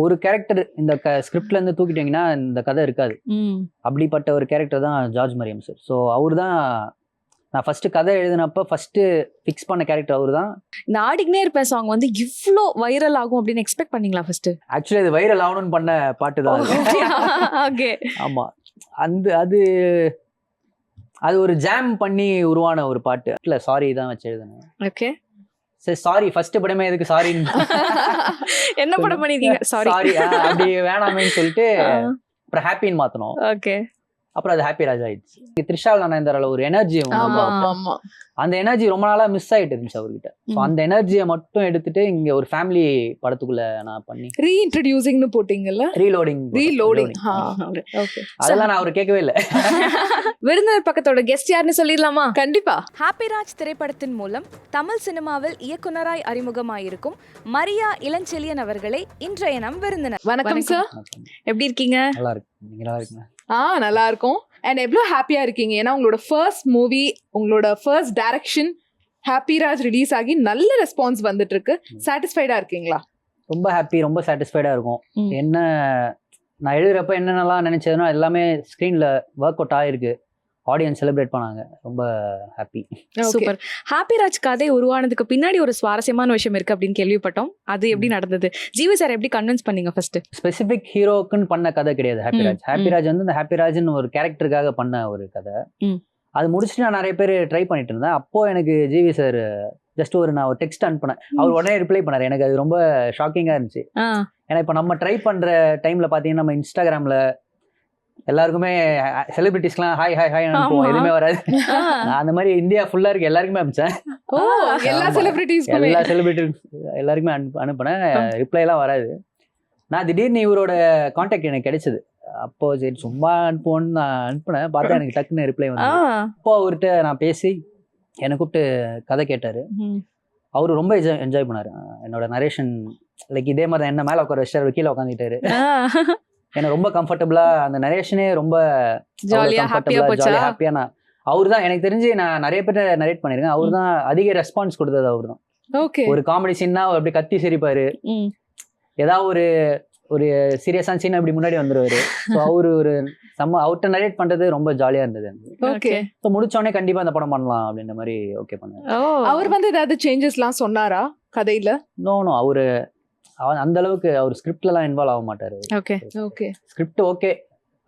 ஒரு கேரக்டர் இந்த ஸ்கிரிப்ட்ல இருந்து தூக்கிட்டீங்கன்னா இந்த கதை இருக்காது. அப்படிப்பட்ட ஒரு கேரக்டர் தான் ஜார்ஜ் மரியம் சார். ஸோ அவர் தான் நான் ஃபர்ஸ்ட் கதை எழுதினப்ப ஃபர்ஸ்ட் ஃபிக்ஸ் பண்ண கேரக்டர் அவர் தான். இந்த ஆடிக்கினே இருப்பேன் சாங் வந்து இவ்வளோ வைரல் ஆகும் அப்படின்னு எக்ஸ்பெக்ட் பண்ணீங்களா ஃபர்ஸ்ட்? ஆக்சுவலி அது வைரல் ஆகணும்னு பண்ண பாட்டு தான். ஓகே. ஆமா, அது அது ஒரு ஜாம் பண்ணி உருவான ஒரு பாட்டு. இல்ல சாரி தான் வச்சு எழுதுனேன். ஓகே. சரி சாரி ஃபர்ஸ்ட் படமே எதுக்கு சாரி என்ன படம் பண்ணிருக்கீங்க? சாரி சாரி அப்படி வேணாமேன்னு சொல்லிட்டு அப்புறம் ஹாப்பின்னு மாத்தணும். ஓகே. அப்புறம் அது ஹாப்பி ராஜ் ஆயிடுச்சு. த்ரிஷால் நயன்தாரால ஒரு எனர்ஜி, அந்த எனர்ஜி ரொம்ப நாளா மிஸ் ஆயிட்டு இருந்துச்சு அவர்கிட்ட. ஸோ அந்த எனர்ஜியை மட்டும் எடுத்துட்டு இங்க ஒரு ஃபேமிலி படத்துக்குள்ள நான் பண்ணி ரீஇன்ட்ரோடியூசிங்னு போட்டீங்கல்ல? ரீலோடிங். ஓகே. அதெல்லாம் நான் அவர் கேட்கவே இல்லை. விருந்தினர் பக்கத்தோட கெஸ்ட் யாருன்னு சொல்லிடலாமா? கண்டிப்பா. ஹாப்பிராஜ் திரைப்படத்தின் மூலம் தமிழ் சினிமாவில் இயக்குனராய் அறிமுகமாயிருக்கும் மரியா இளஞ்செழியன் அவர்களை இன்றைய நம் விருந்தினர். வணக்கம் சார், எப்படி இருக்கீங்க? நல்லா இருக்கு. நீங்க நல்லா இருக்கீங்க? நல்லா இருக்கும். அண்ட் எவ்வளோ ஹாப்பியா இருக்கீங்க? ஏன்னா உங்களோட ஃபர்ஸ்ட் மூவி, உங்களோட ஃபர்ஸ்ட் டைரக்ஷன் ஹாப்பிராஜ் ரிலீஸ் ஆகி நல்ல ரெஸ்பான்ஸ் வந்துட்டு இருக்கு. சாட்டிஸ்ஃபைடா இருக்கீங்களா? ரொம்ப ஹாப்பி, ரொம்ப சாட்டிஸ்ஃபைடா இருக்கும். என்ன நான் எழுதுறப்ப என்னென்னலாம் நினைச்சதுன்னா எல்லாமே ஸ்க்ரீன்ல ஒர்க் அவுட் ஆயிருக்கு. ஆடியன்ஸ் செலிப்ரேட் பண்ணாங்க. ரொம்ப ஹாப்பி. சூப்பர். ஹாப்பிராஜ் கதை உருவானதுக்கு பின்னாடி ஒரு சுவாரஸ்யமான விஷயம் இருக்கு அப்படின்னு கேள்விப்பட்டோம். அது எப்படி நடந்தது? ஜீவி சார் எப்படி கன்வின்ஸ் பண்ணீங்க ஃபர்ஸ்ட்? ஸ்பெசிபிக் ஹீரோக்குன்னு பண்ண கதை கிடையாது ஹாப்பிராஜ். ஹாப்பிராஜ் வந்து இந்த ஹாப்பிராஜ்னு ஒரு கேரக்டருக்காக பண்ண ஒரு கதை. அது முடிச்சுட்டு நான் நிறைய பேர் ட்ரை பண்ணிட்டு இருந்தேன். அப்போ எனக்கு ஜிவி சார் ஜஸ்ட் நான் ஒரு டெக்ஸ்ட் அனுப்பினேன். அவர் உடனே ரிப்ளை பண்ணாரு. எனக்கு அது ரொம்ப ஷாக்கிங்கா இருந்துச்சு. ஏன்னா இப்போ நம்ம ட்ரை பண்ற டைம்ல பாத்தீங்கன்னா நம்ம இன்ஸ்டாகிராம்ல எல்லாருக்குமே செலிபிரிட்டிஸ்லாம் ஹாய் ஹாய் ஹாய் அனுப்புவோம், எதுவுமே வராது. நான் அந்த மாதிரி இந்தியா ஃபுல்லா இருக்கு எல்லாருக்குமே அனுப்பிச்சேன். எல்லா செலிபிரிட்டி எல்லாருக்குமே அனுப்பினேன். ரிப்ளை எல்லாம் வராது. நான் திடீர்னு இவரோட கான்டாக்ட் எனக்கு கிடைச்சது. அப்போ சரி சும்மா அனுப்புவோன்னு நான் அனுப்பினேன். பார்த்தா எனக்கு டக்குன்னு ரிப்ளை வந்து அப்போ அவர்கிட்ட நான் பேசி என்னை கூப்பிட்டு கதை கேட்டாரு. அவரு ரொம்ப என்ஜாய் பண்ணாரு என்னோட நரேஷன். லைக் இதே மாதிரி என்ன மேல உட்கார வச்சாரு, கீழே உட்காந்துட்டாரு. எனக்கு ரொம்ப கம்ஃபர்டபுளா அந்த நரேஷனே ரொம்ப ஜாலியா ஹாப்பியா. நான் அவரு தான் எனக்கு தெரிஞ்சு நான் நிறைய பேர் நரேட் பண்ணிருக்கேன். அவரு தான் அதிக ரெஸ்பான்ஸ் கொடுத்தது. அவரு தான். ஒரு காமெடி சீன்னா அப்படி கத்தி சிரிப்பாரு. ஏதாவது ஒரு சீரியஸான சீன் அப்படி முன்னாடி வந்துருவாரு. ஸோ அவரு ஒரு அவர்கிட்ட நரேட் பண்றது ரொம்ப ஜாலியா இருந்தது. ஸோ முடிச்சோடனே கண்டிப்பா அந்த படம் பண்ணலாம் அப்படின்ற மாதிரி ஓகே பண்ணாரு. அவர் வந்து ஏதாவது சேஞ்சஸ் எல்லாம் சொன்னாரா கதையில? நோ அவரு அந்த அளவுக்கு அவர் ஸ்கிரிப்ட்ல எல்லாம் இன்வால்வ் ஆக மாட்டாரு. ஸ்கிரிப்ட் ஓகே,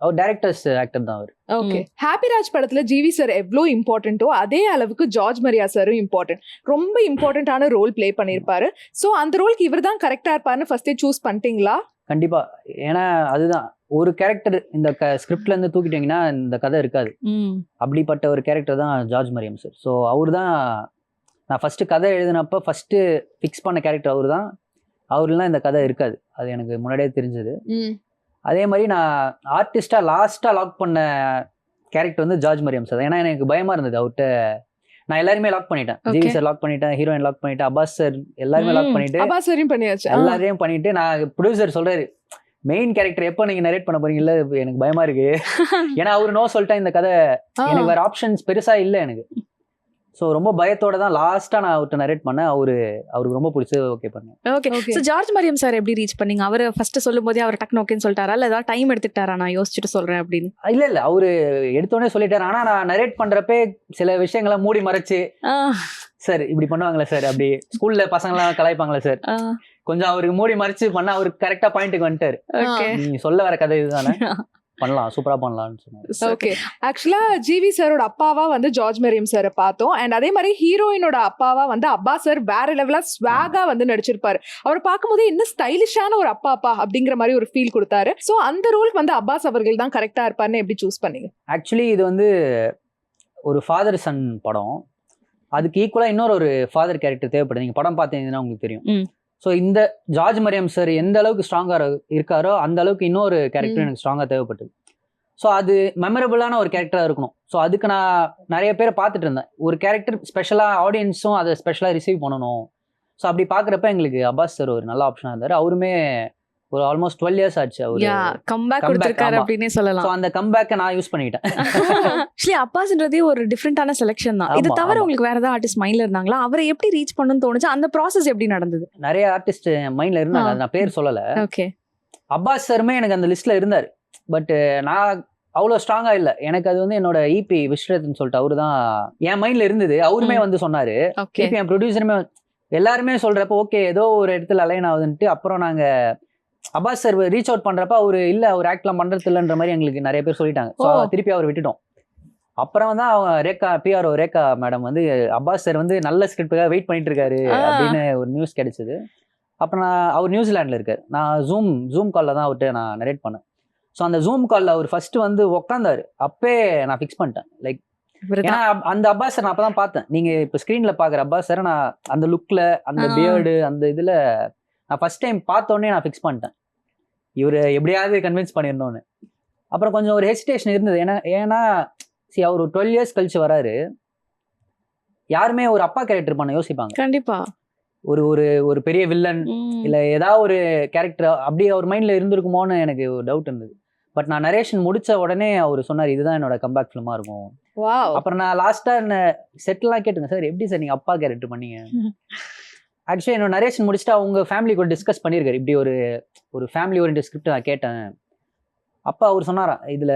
அவர் டைரக்டர்ஸ் ஆக்டர் தான் அவர். ஓகே. ஹாப்பிராஜ் படத்துல ஜிவி சார் எவ்வளோ இம்பார்ட்டன்ட்டோ அதே அளவுக்கு ஜார்ஜ் மரியா சாரும் இம்பார்ட்டன்ட். ரொம்ப இம்பார்ட்டன்டான ரோல் பிளே பண்ணிருப்பாரு. ஸோ அந்த ரோலுக்கு இவர் தான் கரெக்டா இருப்பாருன்னு ஃபர்ஸ்டே சூஸ் பண்ணிட்டீங்களா? கண்டிப்பா. ஏன்னா அதுதான் ஒரு கேரக்டர் இந்த ஸ்கிரிப்ட்ல இருந்து தூக்கிட்டீங்கன்னா இந்த கதை இருக்காது. அப்படிப்பட்ட ஒரு கேரக்டர் தான் ஜார்ஜ் மரியம் சார். ஸோ அவர் தான் நான் ஃபர்ஸ்ட் கதை எழுதினப்ப ஃபர்ஸ்ட் ஃபிக்ஸ் பண்ண கேரக்டர் அவர் தான். அவர்லாம் இந்த கதை இருக்காது, அது எனக்கு முன்னாடியே தெரிஞ்சது. அதே மாதிரி நான் ஆர்டிஸ்டா லாஸ்டா லாக் பண்ண கேரக்டர் வந்து ஜார்ஜ் மரியம் சார். ஏன்னா எனக்கு பயமா இருந்தது அவர்கிட்ட. நான் எல்லாருமே லாக் பண்ணிட்டேன். ஜிவி சார் லாக் பண்ணிட்டேன், ஹீரோயின் லாக் பண்ணிட்டேன், அப்பாஸ் சார் எல்லாருமே லாக் பண்ணிட்டு எல்லாரையும் பண்ணிட்டு நான் ப்ரொடியூசர் சொல்றாரு மெயின் கேரக்டர் எப்போ நீங்க நரேட் பண்ண போறீங்கல்ல, எனக்கு பயமா இருக்கு. ஏன்னா அவரு நோ சொல்லிட்டேன் இந்த கதை, எனக்கு வேற ஆப்ஷன்ஸ் பெருசா இல்லை எனக்கு. ஸோ ரொம்ப பயத்தோட தான் லாஸ்டா நான் அவர்கிட்ட நரேட் பண்ணேன். அவருக்கு ரொம்ப பிடிச்சது ஓகே பண்ணேன். Okay. So George Mariam sir எப்படி ரீச் பண்ணீங்க? அவர் ஃபர்ஸ்ட் சொல்லும் போதே அவர் டக்குனு ஓகேன்னு சொல்லிட்டாரா, இல்லை ஏதாவது டைம் எடுத்துக்கிட்டாரா நான் யோசிச்சுட்டு சொல்றேன் அப்படின்னு? இல்ல அவரு எடுத்தோடனே சொல்லிட்டாரு. ஆனா நான் நரேட் பண்றப்பே சில விஷயங்களை மூடி மறைச்சு, சார் இப்படி பண்ணுவாங்களே சார், அப்படி ஸ்கூல்ல பசங்களாம் கலாய்ப்பாங்களே சார், கொஞ்சம் அவருக்கு மூடி மறைச்சு பண்ண அவருக்கு கரெக்டா பாயிண்ட்டுக்கு வந்துட்டாரு. நீங்க சொல்ல வர கதை இதுதானே, பண்ணலாம், சூப்பரா பண்ணலாம்னு சொன்னாரு. ஓகே. ஆக்சுவலா ஜிவி சாரோட அப்பாவா வந்து ஜார்ஜ் மரியம் சாரை பார்த்தோம். அண்ட் அதே மாதிரி ஹீரோயினோட அப்பாவா வந்து அப்பாஸ் சார் வேற லெவலா ஸ்வாகா வந்து நடிச்சிருப்பாரு. அவர் பார்க்கும்போது இன்னும் ஸ்டைலிஷான ஒரு அப்பா அப்படிங்கிற மாதிரி ஒரு ஃபீல் கொடுத்தாரு. ஸோ அந்த ரோல் வந்து அப்பாஸ் அவர்கள் தான் கரெக்டா இருப்பாருன்னு எப்படி சூஸ் பண்ணீங்க? ஆக்சுவலி இது வந்து ஒரு ஃபாதர் சன் படம். அதுக்கு ஈக்குவலா இன்னொரு ஃபாதர் கேரக்டர் தேவைப்படுது. நீங்க படம் பார்த்தீங்கன்னா உங்களுக்கு தெரியும். ஸோ இந்த ஜார்ஜ் மரியம் சார் எந்த அளவுக்கு ஸ்ட்ராங்காக இருக்காரோ அந்த அளவுக்கு இன்னொரு கேரக்டர் எனக்கு ஸ்ட்ராங்காக தேவைப்பட்டது. ஸோ அது மெமரபுளான ஒரு கேரக்டராக இருக்கணும். ஸோ அதுக்கு நான் நிறைய பேரை பார்த்துட்டு இருந்தேன். ஒரு கேரக்டர் ஸ்பெஷலாக ஆடியன்ஸும் அதை ஸ்பெஷலாக ரிசீவ் பண்ணணும். ஸோ அப்படி பார்க்குறப்ப எங்களுக்கு அப்பாஸ் சார் ஒரு நல்ல ஆப்ஷனாக இருந்தார். அவருமே ஒரு ஆல்மோஸ்ட் 12 years ஆச்சு அவரு கம்பேக் கொடுத்திருக்காரு அப்படினே சொல்லலாம். சோ அந்த கம்பேக்க நான் யூஸ் பண்ணிட்டேன். ஆக்சுவலி அப்பாஸ்ன்றதே ஒரு டிஃபரண்டான செலக்ஷன் தான். இது தவிர உங்களுக்கு வேற ஏதாவது ஆர்டிஸ்ட் மைண்ட்ல இருந்தாங்களா? அவரை எப்படி ரீச் பண்ணனும்னு தோணுச்சு? அந்த process எப்படி நடந்தது? நிறைய ஆர்டிஸ்ட் மைண்ட்ல இருந்தாங்க, நான் பேர் சொல்லல. ஓகே. அப்பாஸ் சாருமே எனக்கு அந்த லிஸ்ட்ல இருந்தார். பட் நான் அவ்வளோ ஸ்ட்ராங்கா இல்லை. எனக்கு அது வந்து என்னோட இபி விஸ்வரத்னு சொல்லிட்டு அவரு தான் என் மைண்ட்ல இருந்தது. அவருமே வந்து சொன்னாரு. ஓகே இப்போ என் ப்ரொடியூசருமே எல்லாருமே சொல்றப்ப ஓகே ஏதோ ஒரு இடத்துல அலைன் ஆகுதுன்ட்டு அப்புறம் நாங்க அப்பாஸ் சார் ரீச் அவுட் பண்றப்ப அவரு இல்ல அவர் ஆக்ட்லாம் பண்றது இல்லைன்ற மாதிரி எங்களுக்கு நிறைய பேர் சொல்லிட்டாங்க. ஸோ திருப்பி அவர் விட்டுட்டோம். அப்புறம் தான் அவங்க பிஆர்ஓ ரேகா மேடம் வந்து அப்பாஸ் சார் வந்து நல்ல ஸ்கிரிப்டுக்காக வெயிட் பண்ணிட்டு இருக்காரு அப்படின்னு ஒரு நியூஸ் கிடைச்சது. அப்புறம் அவர் நியூசிலாண்டில் இருக்கார். நான் ஜூம் காலில் தான் அவர்கிட்ட நான் நரேட் பண்ணேன். ஸோ அந்த ஜூம் காலில் அவர் ஃபர்ஸ்ட் வந்து உட்காந்தாரு. அப்பே நான் ஃபிக்ஸ் பண்ணிட்டேன். லைக் ஏன்னா அந்த அப்பாஸ் சார் நான் அப்போ தான் பார்த்தேன். நீங்கள் இப்போ ஸ்க்ரீனில் பார்க்குற அப்பாஸ் சார் நான் அந்த லுக்கில் அந்த பியர்டு அந்த இதில் நான் ஃபர்ஸ்ட் டைம் பார்த்தோன்னே நான் ஃபிக்ஸ் பண்ணிட்டேன். இவர் எப்படியாவது கன்வின்ஸ் பண்ணிடணும்னு. அப்புறம் கொஞ்சம் ஒரு ஹெசிடேஷன் இருந்தது. ஏன்னா அவர் 12 இயர்ஸ் கழிச்சு வராரு. யாருமே ஒரு அப்பா கேரக்டர் பண்ண யோசிப்பாங்க கண்டிப்பா. ஒரு ஒரு ஒரு பெரிய வில்லன் இல்ல ஏதாவது ஒரு கேரக்டர் அப்படி அவர் மைண்ட்ல இருந்திருக்குமோன்னு எனக்கு ஒரு டவுட் இருந்தது. பட் நான் நரேஷன் முடிச்ச உடனே அவர் சொன்னார் இதுதான் என்னோட கம்பேக் ஃபிலிமா இருக்கும். அப்புறம் நான் லாஸ்டா செட்டில்லாம் கேட்டுங்க சார் எப்படி சார் நீங்க அப்பா கேரக்டர் பண்ணீங்க. ஆக்சுவலி என்னோட நரேஷன் முடிச்சுட்டு அவங்க ஃபேமிலி கூட டிஸ்கஸ் பண்ணியிருக்காரு. இப்படி ஒரு ஃபேமிலி ஓரியன்ட் ஸ்கிரிப்ட் நான் கேட்டேன். அப்பா அவர் சொன்னாராம் இதுல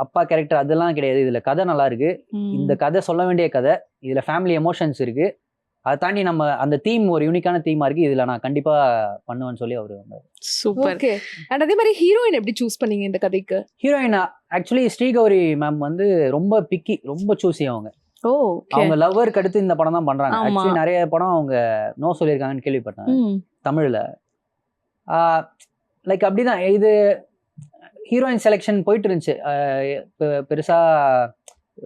அப்பா கேரக்டர் அதெல்லாம் கிடையாது, இதுல கதை நல்லா இருக்கு, இந்த கதை சொல்ல வேண்டிய கதை, இதுல ஃபேமிலி எமோஷன்ஸ் இருக்கு, அதை தாண்டி நம்ம அந்த தீம் ஒரு யூனிக்கான தீமா இருக்கு, இதுல நான் கண்டிப்பா பண்ணுவேன்னு சொல்லி அவரு வந்தாரு. சூப்பர். ஓகே. அண்ட் அதே மாதிரி ஹீரோயின் எப்படி சூஸ் பண்ணீங்க இந்த கதைக்கு? ஹீரோயின் ஆக்சுவலி ஸ்ரீகௌரி மேம் வந்து ரொம்ப பிக்கி, ரொம்ப சூசி. அவங்க லவ்வருக்கு அடுத்து இந்த படம் தான் பண்றாங்க. ஆக்சுவலி நிறைய படம் அவங்க நோ சொல்லியிருக்காங்கன்னு கேள்விப்பட்டேன் தமிழ்ல. லைக் அப்படிதான் இது ஹீரோயின் செலெக்ஷன் போயிட்டு இருந்துச்சு. பெருசா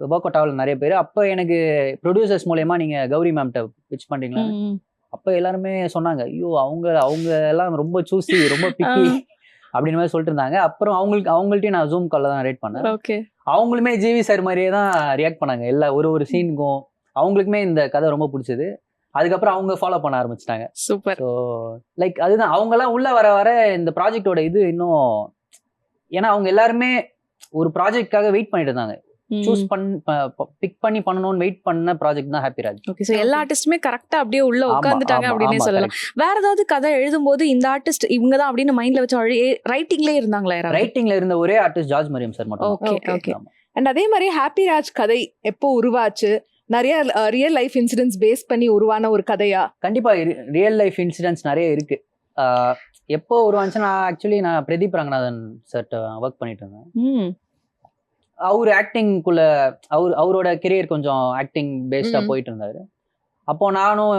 ஒர்க் அவுட் ஆகல நிறைய பேர். அப்போ எனக்கு ப்ரொடியூசர்ஸ் மூலயமா நீங்க கௌரி மேம்கிட்ட பிச் பண்றீங்களா, அப்போ எல்லாருமே சொன்னாங்க ஐயோ அவங்க எல்லாம் ரொம்ப சூசி ரொம்ப பிக்கி அப்படின்னு மாதிரி சொல்லிட்டு இருந்தாங்க. அப்புறம் அவங்கள்ட்டையும் நான் ஜூம் கால்ல தான் ரேட் பண்ணேன். அவங்களுமே ஜிவி சார் மாதிரியே தான் ரியாக்ட் பண்ணாங்க எல்லா ஒரு சீனுக்கும். அவங்களுக்குமே இந்த கதை ரொம்ப பிடிச்சது. அதுக்கப்புறம் அவங்க ஃபாலோ பண்ண ஆரம்பிச்சிட்டாங்க. சூப்பர். ஸோ லைக் அதுதான் அவங்க எல்லாம் உள்ள வர இந்த ப்ராஜெக்டோட இது இன்னும், ஏன்னா அவங்க எல்லாருமே ஒரு ப்ராஜெக்ட்காக வெயிட் பண்ணிட்டு இருந்தாங்க. சூஸ் பிக் பண்ணி பண்ணணும்னு வெயிட் பண்ண ப்ராஜெக்ட் தான் ஹாப்பி ராஜ். ஓகே. சோ எல்லா ஆர்டிஸ்டுமே கரெக்ட்டா அப்படியே உள்ள உட்கார்ந்துட்டாங்க அப்படினே சொல்லலாம். வேற ஏதாவது கதை எழுதும்போது இந்த ஆர்டிஸ்ட் இவங்க தான் அப்படின்னு மைண்ட்ல வச்சு ரைட்டிங்லயே இருந்தாங்களா யாராவது? ரைட்டிங்ல இருந்த ஒரே ஆர்டிஸ்ட் ஜார்ஜ் மரியம் சார் மட்டும். Okay okay. அண்ட் அதே மாதிரி ஹாப்பி ராஜ் கதை எப்போ உருவாச்சு? நிறைய ரியல் லைஃப் இன்சிடென்ட்ஸ் பேஸ் பண்ணி உருவான ஒரு கதையா? கண்டிப்பா ரியல் லைஃப் இன்சிடென்ட்ஸ் நிறைய இருக்கு. எப்போ உருவாச்சுன்னா நான் பிரதீப் ரங்கநாதன் சார்ட்ட ஒர்க் பண்ணிட்டு இருந்தேன். அவர் ஆக்டிங்குள்ள அவரோட கெரியர் கொஞ்சம் ஆக்டிங் பேஸ்டா போயிட்டு இருந்தாரு. அப்போ நானும்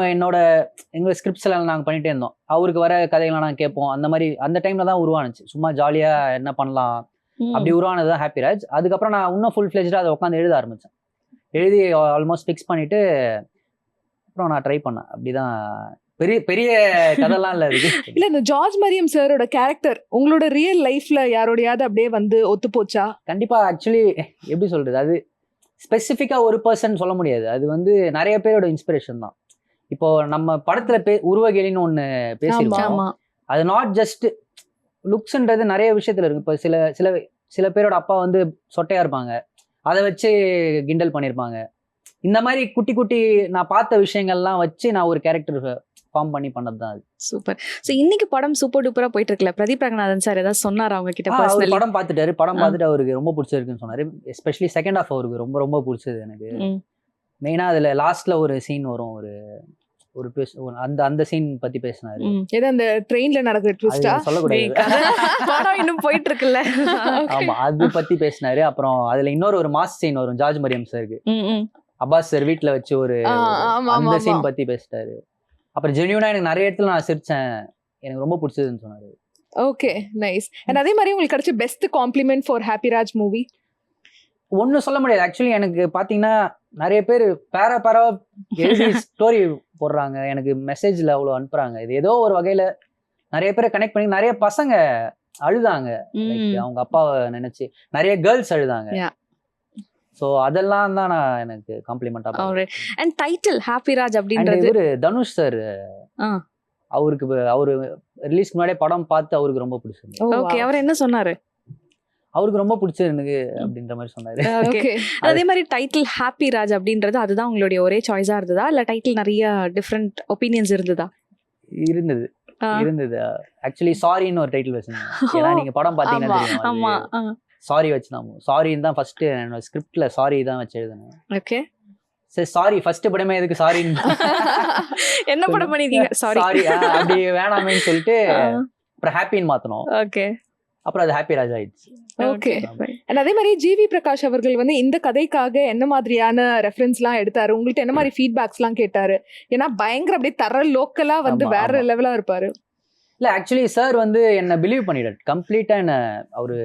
எங்க ஸ்கிரிப்ட்ஸ் எல்லாம் நாங்கள் பண்ணிட்டே இருந்தோம். அவருக்கு வர கதைகள்லாம் நாங்கள் கேட்போம். அந்த மாதிரி அந்த டைம்ல தான் உருவானுச்சு. சும்மா ஜாலியா என்ன பண்ணலாம் அப்படி உருவானதுதான் ஹாப்பி ராஜ். அதுக்கப்புறம் நான் இன்னும் ஃபுல் ஃபிளெஜ்டா அதை உட்காந்து எழுத ஆரம்பிச்சேன். எழுதி ஆல்மோஸ்ட் ஃபிக்ஸ் பண்ணிட்டு அப்புறம் நான் ட்ரை பண்ணேன். அப்படிதான் பெரிய பெரிய கதைலாம் இல்ல இருக்கு. இல்ல இந்த ஜார்ஜ் மரியம் சாரோட கேரக்டர் உங்களோட ரியல் லைஃப்ல யாரோடையாவது அப்படியே வந்து ஒத்து போச்சா? கண்டிப்பா. ஆக்சுவலி எப்படி சொல்றது, அது ஸ்பெசிஃபிக்கா ஒரு பர்சன் சொல்ல முடியாது. அது வந்து நிறைய பேரோட இன்ஸ்பிரேஷன் தான். இப்போ நம்ம படத்துல உருவகேலின்னு ஒண்ணு பேசிருக்கோம். அது நாட் ஜஸ்ட் லுக்ஸ்ன்றது நிறைய விஷயத்துல இருக்கு. இப்போ சில பேரோட அப்பா வந்து சொட்டையா இருப்பாங்க, அதை வச்சு கிண்டல் பண்ணியிருப்பாங்க. இந்த மாதிரி குட்டி குட்டி நான் பார்த்த விஷயங்கள்லாம் வச்சு நான் ஒரு கேரக்டர் ஃபார்ம் பண்ணி பண்ணது தான் அது. சூப்பர். சோ இன்னைக்கு படம் சூப்பர் டூப்பரா போயிட்டு இருக்குல்ல, பிரதீப் ரங்கநாதன் சார் ஏதாவது சொன்னாரா அவங்க கிட்ட பர்சனலி? படம் பார்த்துட்டாரு. படம் பார்த்துட்டு அவருக்கு ரொம்ப பிடிச்சிருக்குன்னு சொன்னாரு. எஸ்பெஷலி செகண்ட் ஹாஃப் அவருக்கு ரொம்ப ரொம்ப பிடிச்சது. எனக்கு மெயினா அதுல லாஸ்ட்ல ஒரு சீன் வரும், அந்த சீன் பத்தி பேசினாரு. ஏதோ அந்த ட்ரெயின்ல நடக்கிற ட்விஸ்டா சொல்லக்கூடாது, படம் இன்னும் போயிட்டு இருக்குல்ல. ஆமா, அது பத்தி பேசினாரு. அப்புறம் அதுல இன்னொரு மாஸ் சீன் வரும் ஜார்ஜ் மரியம் சாருக்கு. அப்பாஸ் சார் வீட்டுல வச்சு அந்த சீன் பத்தி பேசிட்டாரு. அப்புறம் ஜென்யூனா எனக்கு நிறைய இடத்துல நான் சிரிச்சேன், எனக்கு ரொம்ப பிடிச்சதுன்னு சொன்னாரு. Okay, nice. அண்ட் அதே மாதிரி உங்களுக்கு கிடைச்ச best compliment for Happy Raj movie? ஒன்னும் சொல்ல முடியாது. ஆக்சுவலி எனக்கு பாத்தீங்கன்னா நிறைய பேர் பேரா எழுதி ஸ்டோரி போடுறாங்க, எனக்கு மெசேஜ்ல அவ்வளவு அனுப்புறாங்க. இது ஏதோ ஒரு வகையில நிறைய பேரை கனெக்ட் பண்ணி நிறைய பசங்க அழுதாங்க அவங்க அப்பாவை நினைச்சு, நிறைய கேர்ள்ஸ் அழுதாங்க. சோ அதெல்லாம் தான் நான் எனக்கு காம்ப்ளிமெண்டா பண்ணேன். அண்ட் டைட்டில் ஹாப்பி ராஜ் அப்படின்றது ஒரு தனுஷ் சார் அவரு ரிலீஸ்க்கு முன்னாடியே படம் பார்த்து அவருக்கு ரொம்ப பிடிச்சிருந்தது. ஓகே, அவர் என்ன சொன்னாரு? அவருக்கு ரொம்ப பிடிச்சது எனக்கு அப்படின்ற மாதிரி சொன்னாரு. அதே மாதிரி டைட்டில் ஹாப்பி ராஜ் அப்படின்றது அதுதான் உங்களுடைய ஒரே சாய்ஸா இருந்ததா, இல்ல டைட்டில் நிறைய டிஃபரெண்ட் ஒப்பீனியன்ஸ் இருந்ததா? இருந்தது. இருந்தது. ஆக்சுவலி சாரின்னு ஒரு டைட்டில் வச்சிருந்தேன். ஏன்னா நீங்க படம் பாத்தீங்கன்னா ஆமா. தெரியும், சாரி வச்சுதான். சாரின்னு தான் ஃபர்ஸ்ட் என்னோட ஸ்கிரிப்ட்ல சாரி தான் வச்சு எழுதுனேன். ஓகே. சரி சாரி ஃபர்ஸ்ட் படமே எதுக்கு சாரின்னு என்ன படம் பண்ணிருக்கீங்க? சாரி அப்படி வேணாமேன்னு சொல்லிட்டு அப்புறம் ஹாப்பின்னு மாத்தணும். ஓகே. அப்புறம் அது ஹாப்பி ராஜ் ஆயிடுச்சு. ஓகே. அண்ட் அதே மாதிரி ஜிவி பிரகாஷ் அவர்கள் வந்து இந்த கதைக்காக என்ன மாதிரியான ரெஃபரன்ஸ்லாம் எடுத்தாரு, உங்கள்ட்ட என்ன மாதிரி ஃபீட்பேக்ஸ்லாம் கேட்டாரு? ஏன்னா பயங்கர அப்படியே தர லோக்கலா வந்து ஆமா, வேற லெவலா இருப்பாரு. இல்ல ஆக்சுவலி சார் வந்து என்ன பிலீவ் பண்ணிட்டாரு கம்ப்ளீட்டா. என்ன அவரு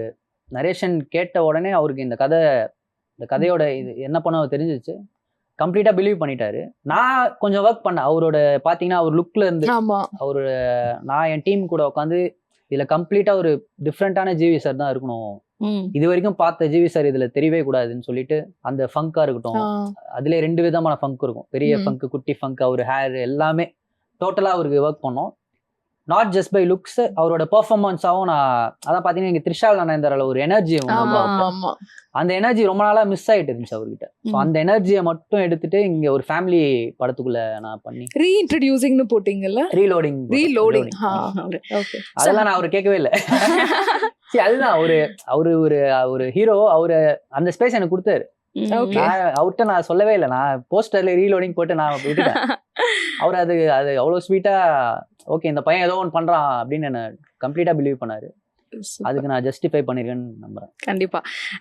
நரேஷன் கேட்ட உடனே அவருக்கு இந்த கதையோட இது என்ன பண்ண தெரிஞ்சிச்சு. கம்ப்ளீட்டா பிலீவ் பண்ணிட்டாரு. நான் கொஞ்சம் ஒர்க் பண்ணேன் அவரோட. பாத்தீங்கன்னா அவர் லுக்ல இருந்து ஆமா. அவரோட நான் என் டீம் கூட உட்காந்து இதுல கம்ப்ளீட்டா ஒரு டிஃப்ரெண்டான ஜிவி சார் தான் இருக்கணும், இது வரைக்கும் பார்த்த ஜிவி சார் இதுல தெரியவே கூடாதுன்னு சொல்லிட்டு அந்த ஃபங்கா இருக்கட்டும், அதுல 2 விதமான ஃபங்க் இருக்கும், பெரிய ஃபங்க் குட்டி ஃபங்க், அவர் ஹேர் எல்லாமே டோட்டலா அவருக்கு ஒர்க் பண்ணோம். நாட் ஜஸ்ட் பை லுக்ஸ், அவரோட பெர்ஃபார்மன்ஸாவும். நான் அதான் பாத்தீங்கன்னா இங்க த்ரிஷால் நயன்தாரால ஒரு எனர்ஜி, அந்த எனர்ஜி ரொம்ப நாளா மிஸ் ஆயிட்டு இருந்துச்சு அவர்கிட்ட. அந்த எனர்ஜியை மட்டும் எடுத்துட்டு இங்க ஒரு ஃபேமிலி படத்துக்குள்ள நான் பண்ணி ரீஇன்ட்ரோடியூசிங்னு போட்டீங்கல்ல, ரீலோடிங். ஓகே. அதெல்லாம் நான் அவரு கேட்கவே இல்லை. அதுதான் அவரு ஒரு ஹீரோ, அவரு அந்த ஸ்பேஸ் எனக்கு கொடுத்தாரு. அவர்கிட்ட நான் சொல்லவே இல்லை. நான் போஸ்டர்ல ரீலோடிங் போட்டு நான் விட்டுட்டேன். அவர் அது அவ்வளவு ஸ்வீட்டா ஓகே இந்த பையன் ஏதோ ஒன்று பண்றான் அப்படின்னு என்ன கம்ப்ளீட்டா பிலீவ் பண்ணாரு. அதுக்கு நான் ஜஸ்டிஃபை பண்ணிருக்கேன்னு நம்புறேன். கண்டிப்பா.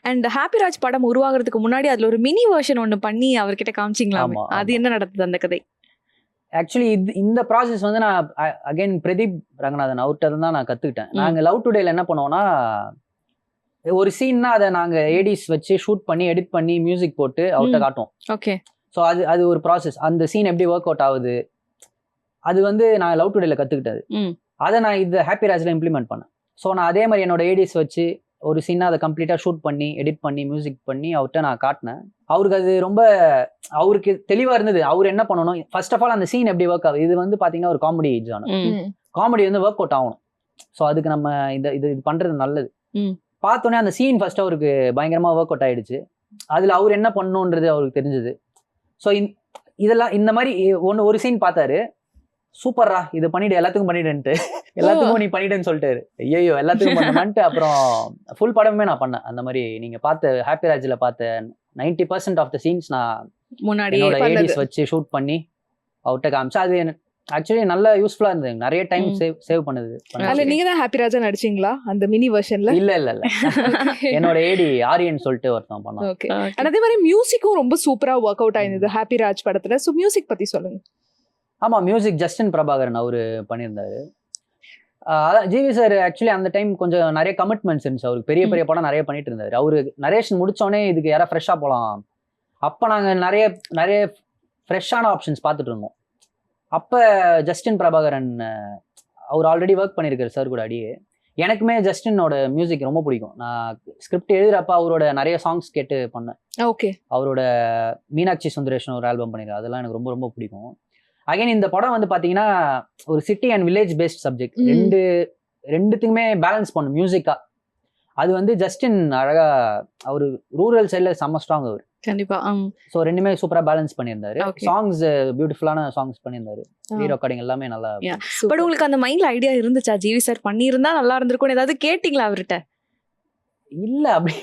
அண்ட் ஹாப்பி ராஜ் படம் உருவாகிறதுக்கு முன்னாடி அதுல ஒரு மினி வெர்ஷன் ஒன்னு பண்ணி அவர்கிட்ட காமிச்சிங்களாமே, அது என்ன நடந்தது அந்த கதை? ஆக்சுவலி இந்த ப்ராசஸ் வந்து நான் அகைன் பிரதீப் ரங்கநாதன் அவர்கிட்ட தான் நான் கத்துக்கிட்டேன். நாங்க லவ் டுடேல என்ன பண்ணுவோம்னா, ஒரு சீன்னா அதை நாங்க ஏடிஸ் வச்சு ஷூட் பண்ணி எடிட் பண்ணி மியூசிக் போட்டு அவர்கிட்ட காட்டுவோம். ஓகே. ஸோ அது ஒரு ப்ராசஸ். அந்த சீன் எப்படி ஒர்க் அவுட் ஆகுது, அது வந்து நான் லவ் டுடேல கத்துக்கிட்டது. அதை நான் இந்த ஹாப்பி ராஜ்ல இம்ப்ளிமெண்ட் பண்ணேன். ஸோ நான் அதே மாதிரி என்னோட ஏடிஸ் வச்சு ஒரு சீனா அதை கம்ப்ளீட்டா ஷூட் பண்ணி எடிட் பண்ணி மியூசிக் பண்ணி அவர்கிட்ட நான் காட்டினேன். அவருக்கு அது ரொம்ப அவருக்கு தெளிவா இருந்தது. அவர் என்ன பண்ணணும், ஃபர்ஸ்ட் ஆஃப் ஆல் அந்த சீன் எப்படி ஒர்க் ஆகுது. இது வந்து பாத்தீங்கன்னா ஒரு காமெடி ஜானர், காமெடி வந்து ஒர்க் அவுட் ஆகணும். ஸோ அதுக்கு நம்ம இது பண்றது நல்லது. பார்த்தோன்னே அந்த சீன் ஃபர்ஸ்ட் அவருக்கு பயங்கரமா ஒர்க் அவுட் ஆயிடுச்சு. அதுல அவர் என்ன பண்ணணுன்றது அவருக்கு தெரிஞ்சது. ஸோ இதெல்லாம் இந்த மாதிரி ஒரு சீன் பார்த்தாரு, சூப்பர்ரா இது பண்ணிட்டு எல்லாத்துக்கும் பண்ணிடுன்ட்டு, எல்லாத்துக்கும் நீ பண்ணிடுன்னு சொல்லிட்டாரு. ஐயோ எல்லாத்துக்கும் பண்ணமான்ட்டு அப்புறம் ஃபுல் படமே நான் பண்ணேன். அந்த மாதிரி நீங்க பார்த்த ஹாப்பி ராஜ்ல பார்த்த 90% ஆஃப் த சீன்ஸ் நான் முன்னாடி ஏடிஸ் வச்சு ஷூட் பண்ணி அவர்கிட்ட காமிச்சா. அது ஆக்சுவலி நல்ல யூஸ்ஃபுல்லா இருந்தது, நிறைய டைம் சேவ் பண்ணுது. அதுல நீங்க தான் ஹாப்பி ராஜா நடிச்சீங்களா அந்த மினி வெர்ஷன்ல? இல்ல என்னோட ஏடி ஆரியன் சொல்லிட்டு ஒருத்தன் பண்ணான். ஓகே. அதே மாதிரி மியூசிக்கும் ரொம்ப சூப்பரா ஒர்க் அவுட் ஆயிருந்தது ஹாப்பி ராஜ் படத்துல. சோ மியூசிக் பத்தி சொல்லுங்க. ஆமா, மியூசிக் ஜஸ்டின் பிரபாகரன் அவரு பண்ணியிருந்தாரு. அதான் ஜிவி சார் ஆக்சுவலி அந்த டைம் கொஞ்சம் நிறைய கமிட்மெண்ட்ஸ் இருந்துச்சு அவருக்கு. பெரிய பெரிய படம் நிறைய பண்ணிட்டு இருந்தாரு. அவரு நரேஷன் முடிச்சோடனே இதுக்கு யாரா ஃப்ரெஷ்ஷா போலாம், அப்ப நாங்க நிறைய ஃப்ரெஷ்ஷான ஆப்ஷன்ஸ் பார்த்துட்டு இருந்தோம். அப்ப ஜஸ்டின் பிரபாகரன் அவர் ஆல்ரெடி ஒர்க் பண்ணியிருக்காரு சார் கூட அடியே. எனக்குமே ஜஸ்டினோட மியூசிக் ரொம்ப பிடிக்கும். நான் ஸ்கிரிப்ட் எழுதுறப்ப அவரோட நிறைய சாங்ஸ் கேட்டு பண்ணேன். ஓகே. அவரோட மீனாட்சி சுந்தரேஷன் ஒரு ஆல்பம் பண்ணிருக்காரு, அதெல்லாம் எனக்கு ரொம்ப ரொம்ப பிடிக்கும். அகைன் இந்த படம் வந்து பாத்தீங்கன்னா ஒரு city and village based subject, ரெண்டுத்துக்குமே பேலன்ஸ் பண்ணும் மியூசிக்கா. அது வந்து ஜஸ்டின் அழகா, அவரு ரூரல் சைட்ல செம்ம ஸ்ட்ராங் அவர். கண்டிப்பா. சோ ரெண்டுமே சூப்பரா பேலன்ஸ் பண்ணியிருந்தாரு. சாங்ஸ் பியூட்டிஃபுல்லான சாங்ஸ் பண்ணியிருந்தாரு. ரெக்கார்டிங் எல்லாமே நல்லா. பட் உங்களுக்கு அந்த மைண்ட்ல ஐடியா இருந்துச்சா, ஜிவி சார் பண்ணியிருந்தா நல்லா இருந்திருக்கும் ஏதாவது கேட்டீங்களா அவர்கிட்ட? இல்ல அப்படி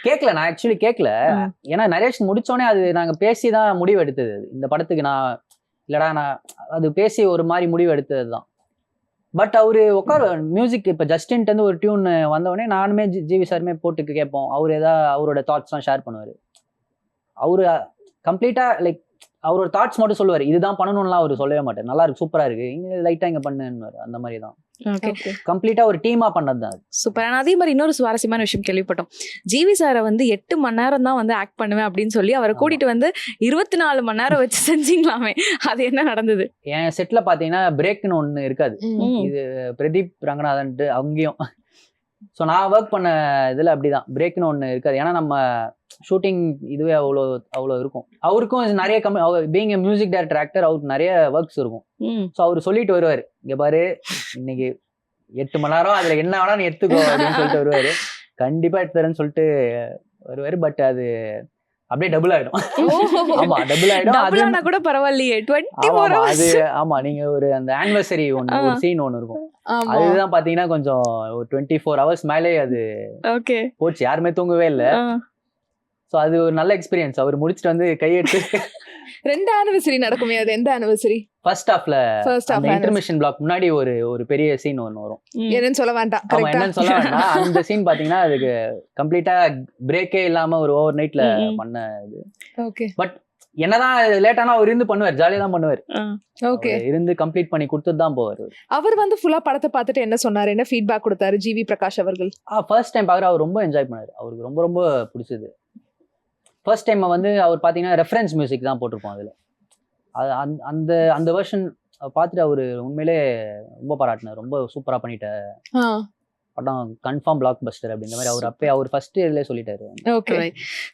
கேட்கல, நான் ஆக்சுவலி கேட்கல. ஏன்னா நரேஷன் முடிச்சோடனே அது நாங்க பேசிதான் முடிவு எடுத்தது. இந்த படத்துக்கு நான் இல்லடா நான் அது பேசி ஒரு மாதிரி முடிவு எடுத்ததுதான். பட் அவரு உட்காரு மியூசிக் இப்ப ஜஸ்டின்ட்டு இருந்து ஒரு டியூன் வந்தவொடனே நானுமே ஜிவி சாருமே போட்டு கேட்போம். அவரு ஏதாவது அவரோட தாட்ஸ்லாம் ஷேர் பண்ணுவாரு. அவரு கம்ப்ளீட்டா லைக் அவரோட தாட்ஸ் மட்டும் சொல்லுவாரு, இதுதான் பண்ணணும்லாம் அவரு சொல்லவே மாட்டார். நல்லா இருக்கு, சூப்பரா இருக்கு, இங்க லைட்டா இங்க பண்ணுன்னு அந்த மாதிரி தான். கம்ப்ளீட்டா ஒரு டீமா பண்ணது தான். சூப்பர். அதே மாதிரி இன்னொரு சுவாரஸ்யமான விஷயம் கேள்விப்பட்டோம், ஜிவி சாரை வந்து 8 மணி நேரம் தான் வந்து ஆக்ட் பண்ணுவேன் அப்படின்னு சொல்லி அவரை கூட்டிட்டு வந்து 24 மணி நேரம் வச்சு செஞ்சீங்களாமே, அது என்ன நடந்தது? என் செட்ல பாத்தீங்கன்னா பிரேக்னு ஒண்ணு இருக்காது. இது பிரதீப் ரங்கநாதன்ட்டு அங்கேயும். ஸோ நான் ஒர்க் பண்ண இதில் அப்படிதான், பிரேக்னு ஒன்று இருக்காது. ஏன்னா நம்ம ஷூட்டிங் இதுவே அவ்வளோ இருக்கும். அவருக்கும் நிறைய being a music director actor, அவருக்கு நிறைய ஒர்க்ஸ் இருக்கும். ஸோ அவர் சொல்லிட்டு வருவார், இங்கே பாரு இன்னைக்கு 8 மணி நேரம் அதில் என்ன வேணா நீ எடுத்துக்கோ அப்படின்னு சொல்லிட்டு வருவார். கண்டிப்பாக எடுத்துறேன்னு சொல்லிட்டு வருவார். பட் அது அப்படியே டபுள் ஆயிடும். ஆமா டபுள் ஆயிடும். அது டபுள் ஆனா கூட பரவாயில்லையே 24 ஆமா, அது hours. ஆமா நீங்க ஒரு அந்த ஆனிவர்சரி ஒன்று ஒரு சீன் ஒன்று இருக்கும். ஆமா. அதுதான் பாத்தீங்கன்னா கொஞ்சம் ஒரு 24 hours மேலே அது ஓகே. போச்சு, யாருமே தூங்கவே இல்லை. ஸோ அது ஒரு நல்ல எக்ஸ்பீரியன்ஸ். அவர் முடிச்சுட்டு வந்து கையெடுத்து 2 ஆனிவர்சரி நடக்குமே, அது எந்த ஆனிவர்சரி? ஃபர்ஸ்ட் ஹாஃப்ல ஃபர்ஸ்ட் அந்த ஆஃப் இன்டர்மிஷன் பிளாக் முன்னாடி ஒரு பெரிய சீன் ஒன்று வரும். என்னன்னு சொல்ல வேண்டாம். ஆமா கரெக்டா? என்னன்னு சொல்ல வேண்டாம். அந்த சீன் பாத்தீங்கன்னா அதுக்கு கம்ப்ளீட்டா பிரேக்கே இல்லாம ஒரு ஓவர் நைட்ல பண்ண இது. ஓகே. பட் என்னதான் லேட்டானா அவர் இருந்து பண்ணுவார், ஜாலியா தான் பண்ணுவார். ஓகே. அவர் இருந்து கம்ப்ளீட் பண்ணி கொடுத்துட்டு தான் போவார். அவர் வந்து ஃபுல்லா படத்தை பார்த்துட்டு என்ன சொன்னாரு, என்ன ஃபீட்பேக் கொடுத்தாரு ஜிவி பிரகாஷ் அவர்கள்? ஃபர்ஸ்ட் டைம் பார்க்குற அவர் ரொம்ப என்ஜாய் பண்ணாரு. அவருக்கு ரொம்ப ரொம்ப பிடிச்சது. ஃபர்ஸ்ட் டைம் வந்து அவர் பார்த்தீங்கன்னா ரெஃபரன்ஸ் மியூசிக் தான் போட்டிருப்போம் அதில். அது அந்த அந்த வெர்ஷன் பார்த்துட்டு அவர் உண்மையிலே ரொம்ப பாராட்டினார். ரொம்ப சூப்பராக பண்ணிட்ட படம், கன்ஃபார்ம் பிளாக் பஸ்டர் அப்படின்ற மாதிரி அவர் அப்பயே அவர் ஃபர்ஸ்ட் இதுலேயே சொல்லிட்டாரு. ஓகே.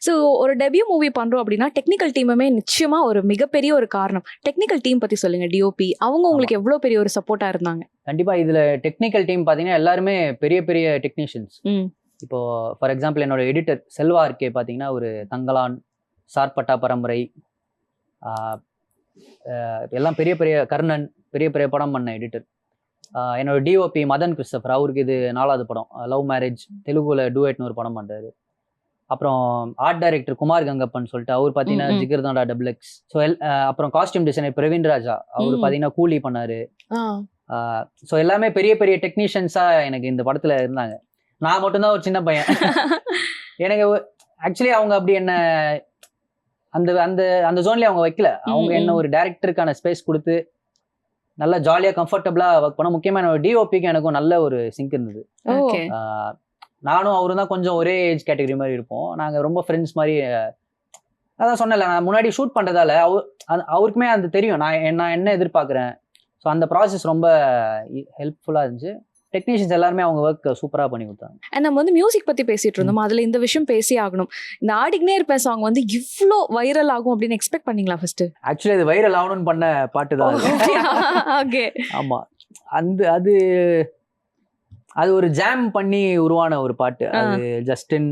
ஸோ ஒரு டெபியூ மூவி பண்றோம் அப்படின்னா டெக்னிக்கல் டீமுமே நிச்சயமா ஒரு மிகப்பெரிய ஒரு காரணம். டெக்னிக்கல் டீம் பத்தி சொல்லுங்க. டிஓபி அவங்க உங்களுக்கு எவ்வளவு பெரிய ஒரு சப்போர்ட்டா இருந்தாங்க? கண்டிப்பா இதுல டெக்னிக்கல் டீம் பாத்தீங்கன்னா எல்லாருமே பெரிய பெரிய டெக்னீஷியன்ஸ். இப்போ ஃபார் எக்ஸாம்பிள் என்னோட எடிட்டர் செல்வா இருக்கே பாத்தீங்கன்னா ஒரு தங்கலான், சார்பட்டா பரம்பரை, எல்லாம் பெரிய பெரிய கர்ணன், பெரிய பெரிய படம் பண்ண எடிட்டர். என்னோட டிஓபி மதன் கிறிஸ்டபர், அவருக்கு இது 4வது படம், லவ் மேரேஜ், தெலுங்குல டூயட்னு ஒரு படம் பண்றாரு. அப்புறம் ஆர்ட் டைரக்டர் குமார் கங்கப்பன் சொல்லிட்டு அவர் பார்த்தீங்கன்னா ஜிகர்தாண்டா டபுள் எக்ஸ். ஸோ அப்புறம் காஸ்டியூம் டிசைனர் பிரவீன் ராஜா, அவர் பார்த்தீங்கன்னா கூலி பண்ணாரு. ஸோ எல்லாமே பெரிய பெரிய டெக்னீஷியன்ஸா எனக்கு இந்த படத்துல இருந்தாங்க. நான் மட்டும்தான் ஒரு சின்ன பையன். எனக்கு ஆக்சுவலி அவங்க அப்படி என்ன அந்த அந்த அந்த ஜோன்லயே அவங்க வைக்கல. அவங்க என்ன ஒரு டைரக்டருக்கான ஸ்பேஸ் கொடுத்து நல்லா ஜாலியா கம்ஃபர்டபுளா ஒர்க் பண்ண. முக்கியமா என்னோட டிஓபிக்கு எனக்கும் நல்ல ஒரு சிங்க் இருந்தது. நானும் அவரும் தான் கொஞ்சம் ஒரே ஏஜ் கேட்டகரி மாதிரி இருப்போம். நாங்கள் ரொம்ப ஃப்ரெண்ட்ஸ் மாதிரி. அதான் சொன்னல, நான் முன்னாடி ஷூட் பண்ணுறதால அவருக்குமே அது தெரியும் நான் என்ன எதிர்பார்க்குறேன். ஸோ அந்த ப்ராசஸ் ரொம்ப ஹெல்ப்ஃபுல்லாக இருந்துச்சு. டெக்னீஷியன்ஸ் எல்லாருமே அவங்க ஒர்க் சூப்பராக பண்ணி கொடுத்தாங்க. நம்ம வந்து மியூசிக் பற்றி பேசிட்டு இருந்தோம். அதில் இந்த விஷயம் பேசி ஆகணும். இந்த ஆடிக்னே இருப்பேன் சாங் வந்து இவ்வளோ வைரல் ஆகும் அப்படின்னு எக்ஸ்பெக்ட் பண்ணீங்களா ஃபர்ஸ்ட்? ஆக்சுவலி அது வைரல் ஆகணும்னு பண்ண பாட்டு தான். ஓகே. ஆமாம், அது ஒரு ஜாம் பண்ணி உருவான ஒரு பாட்டு. அது ஜஸ்டின்,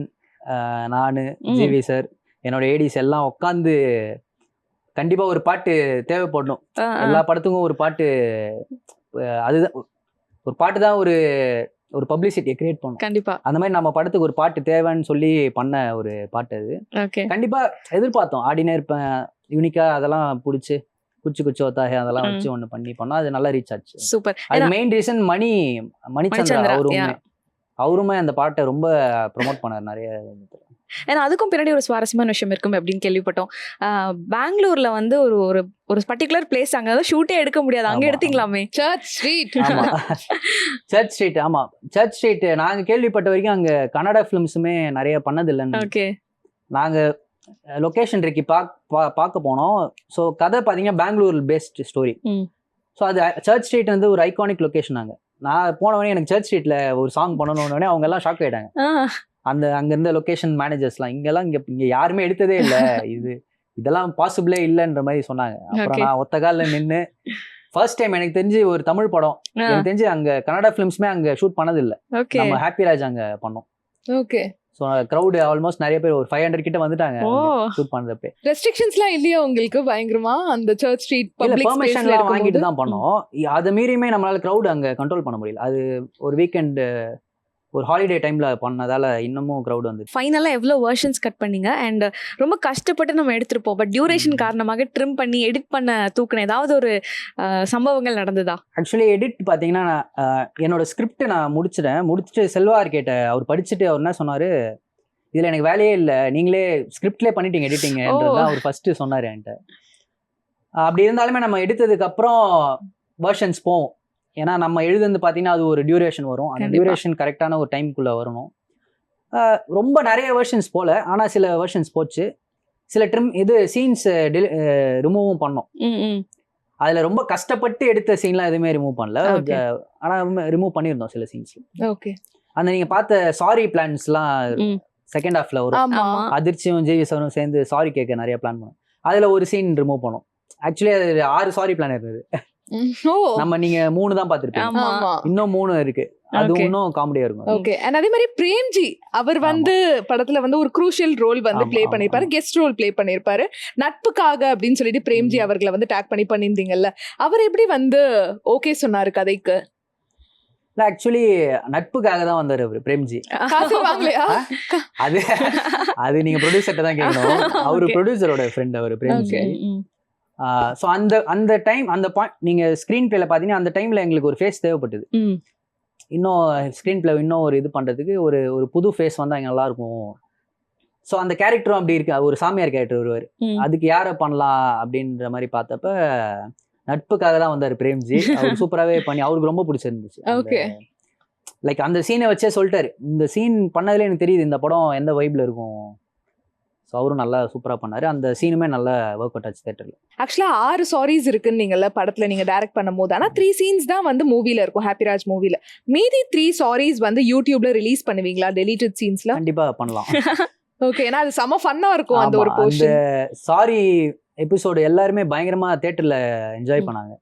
நான், ஜிவி சார், என்னோட ஏடிஸ் எல்லாம் உட்காந்து கண்டிப்பா ஒரு பாட்டு தேவைப்படணும். எல்லா படத்துக்கும் ஒரு பாட்டு, அதுதான் ஒரு பாட்டு தான் ஒரு பப்ளிசிட்டியை கிரியேட் பண்ணும். கண்டிப்பா அந்த மாதிரி நம்ம படத்துக்கு ஒரு பாட்டு தேவைன்னு சொல்லி பண்ண ஒரு பாட்டு அது. கண்டிப்பா எதிர்பார்த்தோம். ஆடினே இருப்பேன் யூனிக்கா அதெல்லாம் பிடிச்சி குச்சி ஒத்தாக அதெல்லாம் வச்சு ஒண்ணு பண்ணோம். அது நல்லா ரீச் ஆச்சு. சூப்பர். அது மெயின் ரீசன் மணிச்சந்திரா அவருமே அந்த பாட்டை ரொம்ப ப்ரொமோட் பண்ணார் நிறைய. ஏன்னா அதுக்கும் பின்னாடி ஒரு சுவாரஸ்யமான விஷயம் இருக்கும் அப்படின்னு கேள்விப்பட்டோம். பெங்களூர்ல வந்து ஒரு ஒரு பர்டிகுலர் பிளேஸ், அங்க ஷூட்டே எடுக்க முடியாது, அங்க எடுத்தீங்களாமே, சர்ச் ஸ்ட்ரீட். Church street. ஆமா, சர்ச் ஸ்ட்ரீட் நாங்க கேள்விப்பட்ட வரைக்கும் அங்க கன்னட ஃபிலிம்ஸுமே நிறைய பண்ணது இல்லைன்னு. ஓகே. நாங்க லொகேஷன் இருக்கு பார்க்க போனோம். ஸோ கதை பார்த்தீங்கன்னா பெங்களூர் பேஸ்ட் ஸ்டோரி. ஸோ அது சர்ச் ஸ்ட்ரீட் வந்து ஒரு ஐகானிக் லொகேஷன். நான் போனவொடனே எனக்கு சர்ச் ஸ்ட்ரீட்ல ஒரு சாங் பண்ணணும்னே அவங்க எல்லாம் ஷாக் ஆயிட்டாங்க. அங்க இருந்த லொகேஷன் மேனேஜர்ஸ்லாம் இங்க யாருமே எடுத்ததே இல்லை, இதெல்லாம் பாசிபிளே இல்லைன்ற மாதிரி சொன்னாங்க. அப்புறம் நான் ஒத்த காலில் நின்று ஃபர்ஸ்ட் டைம் எனக்கு தெரிஞ்சு ஒரு தமிழ் படம், எனக்கு தெரிஞ்சு அங்க கன்னடா ஃபிலிம்ஸ்மே அங்க ஷூட் பண்ணது இல்லை. நம்ம ஹாப்பி ராஜ் அங்க பண்ணோம். ஓகே. ஸோ கிரௌட் ஆல்மோஸ்ட் நிறைய பேர் ஒரு 500 கிட்ட வந்துட்டாங்க ஷூட் பண்றப்ப. ரெஸ்ட்ரிக்ஷன்ஸ்லாம் இல்லையா உங்களுக்கு பயங்கரமா அந்த சர்ச் ஸ்ட்ரீட் பப்ளிக் பெர்மிஷன்லாம் வாங்கிட்டு தான் பண்ணோம். அதை மீறியுமே நம்மளால கிரௌட் அங்க கண்ட்ரோல் பண்ண முடியல. அது ஒரு வீக்கெண்ட் ஒரு ஹாலிடே டைம்ல பண்ணதால இன்னமும் கிரௌட் வந்து. ஃபைனலா எவ்வளவு வெர்ஷன்ஸ் கட் பண்ணீங்க? அண்ட் ரொம்ப கஷ்டப்பட்டு நம்ம எடுத்துருப்போம், பட் டியூரேஷன் காரணமாக ட்ரிம் பண்ணி எடிட் பண்ண தூக்குன ஏதாவது ஒரு சம்பவங்கள் நடந்ததா? ஆக்சுவலி எடிட் பாத்தீங்கன்னா என்னோட ஸ்கிரிப்ட் நான் முடிச்சுட்டு செல்வார் கேட்ட, அவர் படிச்சுட்டு அவர் என்ன சொன்னாரு, இதுல எனக்கு வேலையே இல்லை, நீங்களே ஸ்கிரிப்ட்லேயே பண்ணிட்டீங்க எடிட்டிங்ன்றதுதான் அவர் ஃபர்ஸ்ட் சொன்னாரு என்கிட்ட. அப்படி இருந்தாலுமே நம்ம எடுத்ததுக்கு அப்புறம் வெர்ஷன்ஸ் போவோம். ஏன்னா நம்ம எழுதுந்து பார்த்தீங்கன்னா அது ஒரு டியூரேஷன் வரும். அந்த டியூரேஷன் கரெக்டான ஒரு டைமுக்குள்ளே வரணும். ரொம்ப நிறைய வெர்ஷன்ஸ் போல, ஆனால் சில வெர்ஷன்ஸ் போச்சு. சில சீன்ஸ் ரிமூவும் பண்ணோம். அதில் ரொம்ப கஷ்டப்பட்டு எடுத்த சீன்லாம் எதுவுமே ரிமூவ் பண்ணல, ஆனால் ரிமூவ் பண்ணியிருந்தோம் சில சீன்ஸ். ஓகே. அந்த நீங்கள் பார்த்த சாரி பிளான்ஸ்லாம் செகண்ட் ஹாஃப்ல வரும். அதிர்ச்சியும் ஜிவி சாரும் சேர்ந்து சாரி கேட்க நிறைய பிளான் பண்ணோம். அதில் ஒரு சீன் ரிமூவ் பண்ணோம். ஆக்சுவலி அது 6 சாரி பிளான் இருந்தது. நம்ம நீங்க 3 தான் பார்த்திருப்பீங்க, இன்னும் 3 இருக்கு. அது Okay. இன்னும் காமெடியா இருக்கும். ஓகே. அண்ட் அதே மாதிரி பிரேம்ஜி அவர் வந்து படத்துல வந்து ஒரு குரூஷியல் ரோல் வந்து ஆமா, ப்ளே ஆமா, பண்ணிருப்பாரு, ஆமா. கெஸ்ட் ரோல் ப்ளே பண்ணிருப்பாரு. நட்புக்காக அப்படின்னு சொல்லிட்டு பிரேம்ஜி அவர்களை வந்து டேக் பண்ணிருந்தீங்கல்ல, அவர் எப்படி வந்து ஓகே சொன்னாரு கதைக்கு? இல்ல ஆக்சுவலி நட்புக்காக தான் வந்தாரு அவரு பிரேம்ஜி. காசு வாங்கலையா? அது அது நீங்க ப்ரொடியூசர்ட்ட தான் கேட்கணும். அவரு Okay. ப்ரொடியூசரோட ஃப்ரெண்ட் அவரு பிரேம்ஜி. Okay. ஸோ அந்த டைம் அந்த பாயிண்ட் நீங்க ஸ்க்ரீன் பிளேல பாத்தீங்கன்னா அந்த டைம்ல எங்களுக்கு ஒரு ஃபேஸ் தேவைப்பட்டது. இன்னும் ஸ்க்ரீன் பிளே இன்னும் ஒரு இது பண்றதுக்கு ஒரு ஒரு புது ஃபேஸ் வந்தா இங்க நல்லா இருக்கும். ஸோ அந்த கேரக்டரும் அப்படி இருக்கு. ஒரு சாமியார் கேரக்டர் வருவார். அதுக்கு யாரை பண்ணலாம் அப்படின்ற மாதிரி பார்த்தப்ப நட்புக்காக தான் வந்தாரு பிரேம்ஜி. அவர் சூப்பராகவே பண்ணி அவருக்கு ரொம்ப பிடிச்சிருந்துச்சு. Okay. லைக் அந்த சீனை வச்சே சொல்லிட்டாரு, இந்த சீன் பண்ணதுல எனக்கு தெரியுது இந்த படம் எந்த வைப்ல இருக்கும். ஸோ அவரும் நல்லா சூப்பராக பண்ணாரு. அந்த சீனுமே நல்லா ஒர்க் அவுட் ஆச்சு தேட்டர்ல. ஆக்சுவலா 6 சாரீஸ் இருக்குன்னு நீங்கல்ல படத்துல நீங்க டைரக்ட் பண்ணும் போது, ஆனா 3 சீன்ஸ் தான் வந்து மூவில இருக்கும், ஹாப்பிராஜ் மூவில. மீதி 3 சாரீஸ் வந்து யூடியூப்ல ரிலீஸ் பண்ணுவீங்களா டெலீட்டட் சீன்ஸ்ல? கண்டிப்பா பண்ணலாம். ஓகே. ஏன்னா அது செம ஃபன்னா இருக்கும் அந்த ஒரு ஆமா, அந்த போர்ஷன். சாரி எபிசோடு எல்லாருமே பயங்கரமா தியேட்டர்ல என்ஜாய் பண்ணாங்க.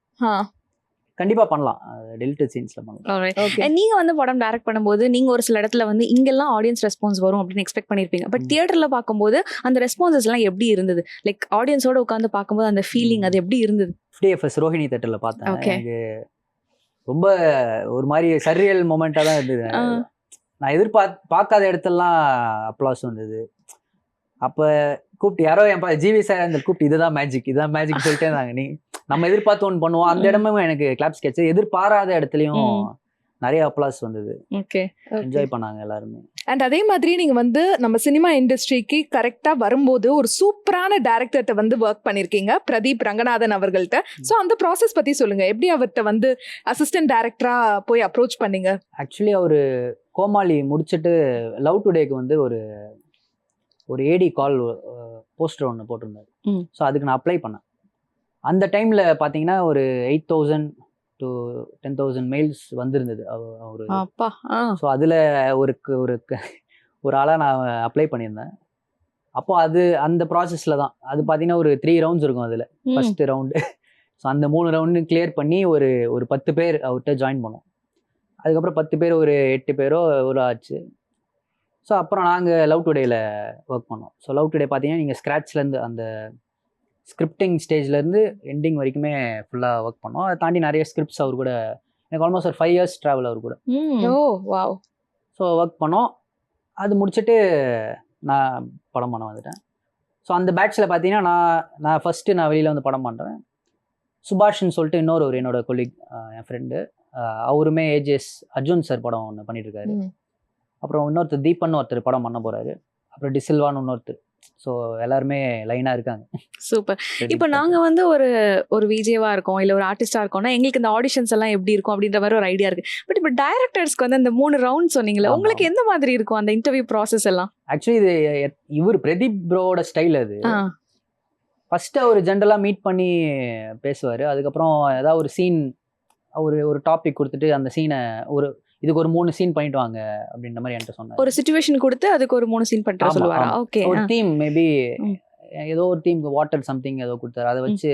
கண்டிப்பா பண்ணலாம், டெலிட்டட் சீன்ஸ்ல பண்ணலாம். Alright. ஓகே. And நீங்க வந்து படம் டைரக்ட் பண்ணும்போது நீங்க ஒரு சில இடத்துல வந்து இங்கெல்லாம் ஆடியன்ஸ் ரெஸ்பான்ஸ் வரும் அப்படின்னு எக்ஸ்பெக்ட் பண்ணிருப்பீங்க. பட் தியேட்டர்ல பார்க்கும்போது அந்த ரெஸ்பான்சஸ் எல்லாம் எப்படி இருந்தது? லைக் ஆடியன்ஸோட உட்காந்து பார்க்கும்போது அந்த ஃபீலிங் அது எப்படி இருந்தது? FDFS ரோஹிணி தேட்டர்ல பார்த்தேன். Okay. எனக்கு ரொம்ப ஒரு மாதிரி சர்ரியல் மொமெண்டா தான் இருந்தது. நான் பார்க்காத இடத்துலலாம் அப்ளாஸ் வந்தது. அப்ப கூப்பிட்டு யாரோ என் ஜிவி சார் அந்த கூப்பிட்டு இதுதான் மேஜிக் சொல்லிட்டே இருந்தாங்க. நம்ம எதிர்பார்த்து ஒன்று பண்ணுவோம், அந்த இடமும் எனக்கு கிளாப்ஸ் கிடைச்சது. எதிர்பாராத இடத்துலயும் நிறைய அப்ளாஸ் வந்தது. ஓகே. என்ஜாய் பண்ணாங்க எல்லாருமே. அண்ட் அதே மாதிரி நீங்க வந்து நம்ம சினிமா இண்டஸ்ட்ரிக்கு கரெக்டா வரும்போது ஒரு சூப்பரான டைரக்டர்கிட்ட வந்து ஒர்க் பண்ணிருக்கீங்க, பிரதீப் ரங்கநாதன் அவர்கள்ட்ட. ஸோ அந்த ப்ராசஸ் பத்தி சொல்லுங்க. எப்படி அவர்கிட்ட வந்து அசிஸ்டன்ட் டைரக்டரா போய் அப்ரோச் பண்ணீங்க? ஆக்சுவலி அவரு கோமாளி முடிச்சுட்டு லவ் டுடேக்கு வந்து ஒரு ஏடி கால் போஸ்டர் ஒன்று போட்டிருந்தாரு. ஸோ அதுக்கு நான் அப்ளை பண்ணேன். அந்த டைமில் பார்த்தீங்கன்னா ஒரு 8,000 to 10,000 மெயில்ஸ் வந்திருந்தது அவரு. அப்பா. ஸோ அதில் ஒரு ஆளாக நான் அப்ளை பண்ணியிருந்தேன். அப்போ அந்த ப்ராசஸில் தான் அது பார்த்தீங்கன்னா ஒரு 3 ரவுண்ட்ஸ் இருக்கும். அதில் ஃபஸ்ட்டு ரவுண்டு. ஸோ அந்த 3 ரவுண்டு கிளியர் பண்ணி ஒரு 10 பேர் அவர்கிட்ட ஜாயின் பண்ணோம். அதுக்கப்புறம் 10 பேர் ஒரு 8 பேரோ ஒரு ஆச்சு. ஸோ அப்புறம் நாங்கள் லவ் டுடேயில் ஒர்க் பண்ணோம். ஸோ லவ் டுடே பார்த்தீங்கன்னா நீங்கள் ஸ்க்ராட்ச்லேருந்து அந்த ஸ்கிரிப்டிங் ஸ்டேஜ்லேருந்து எண்டிங் வரைக்குமே ஃபுல்லாக ஒர்க் பண்ணோம். அதை தாண்டி நிறைய ஸ்கிரிப்ட்ஸ் அவர் கூட எனக்கு ஆல்மோஸ்ட் ஒரு 5 years ட்ராவல் அவர் கூட. ஓ வாவ். ஸோ ஒர்க் பண்ணோம். அது முடிச்சுட்டு நான் படம் பண்ண வந்துட்டேன். ஸோ அந்த பேட்சில் பார்த்தீங்கன்னா நான் ஃபஸ்ட்டு வெளியில் வந்து படம் பண்ணுறேன். சுபாஷ்ன்னு சொல்லிட்டு இன்னொரு என்னோட கொலீக், என் ஃப்ரெண்டு, அவருமே ஏஜிஎஸ் அர்ஜுன் சார் படம் ஒன்று பண்ணிட்டுருக்காரு. அப்புறம் இன்னொருத்தர் தீபன் ஒருத்தர் படம் பண்ண போகிறாரு. அப்புறம் டிசில்வான்னு இன்னொருத்தர். ஸோ எல்லாருமே லைனாக இருக்காங்க. சூப்பர். இப்போ நாங்கள் வந்து ஒரு விஜேவா இருக்கோம், இல்லை ஒரு ஆர்டிஸ்டாக இருக்கோம்னா எங்களுக்கு இந்த ஆடிஷன்ஸ் எல்லாம் எப்படி இருக்கும் அப்படின்ற மாதிரி ஒரு ஐடியா இருக்கு. பட் இப்போ டைரக்டர்ஸ்க்கு வந்து அந்த 3 ரவுண்ட் சொன்னீங்களே, உங்களுக்கு எந்த மாதிரி இருக்கும் அந்த இன்டர்வியூ ப்ராசஸ் எல்லாம்? ஆக்சுவலி இவர் பிரதீப் ப்ரோட ஸ்டைல் அது. ஃபர்ஸ்ட் அவர் ஜென்ரலாக மீட் பண்ணி பேசுவார். அதுக்கப்புறம் ஏதாவது ஒரு சீன் ஒரு டாபிக் கொடுத்துட்டு அந்த சீனை இதுக்கு ஒரு 3 சீன் பண்ணிட்டு வாங்க அப்படின்ற மாதிரி என்கிட்ட சொன்னார். ஒரு சிச்சுவேஷன் கொடுத்து அதுக்கு ஒரு 3 சீன் பண்ணிட்டு சொல்லுவாரா? ஓகே. ஒரு தீம் மேபி ஏதோ ஒரு தீம் வாட்டர் சம்திங் ஏதோ கொடுத்தாரு. அதை வச்சு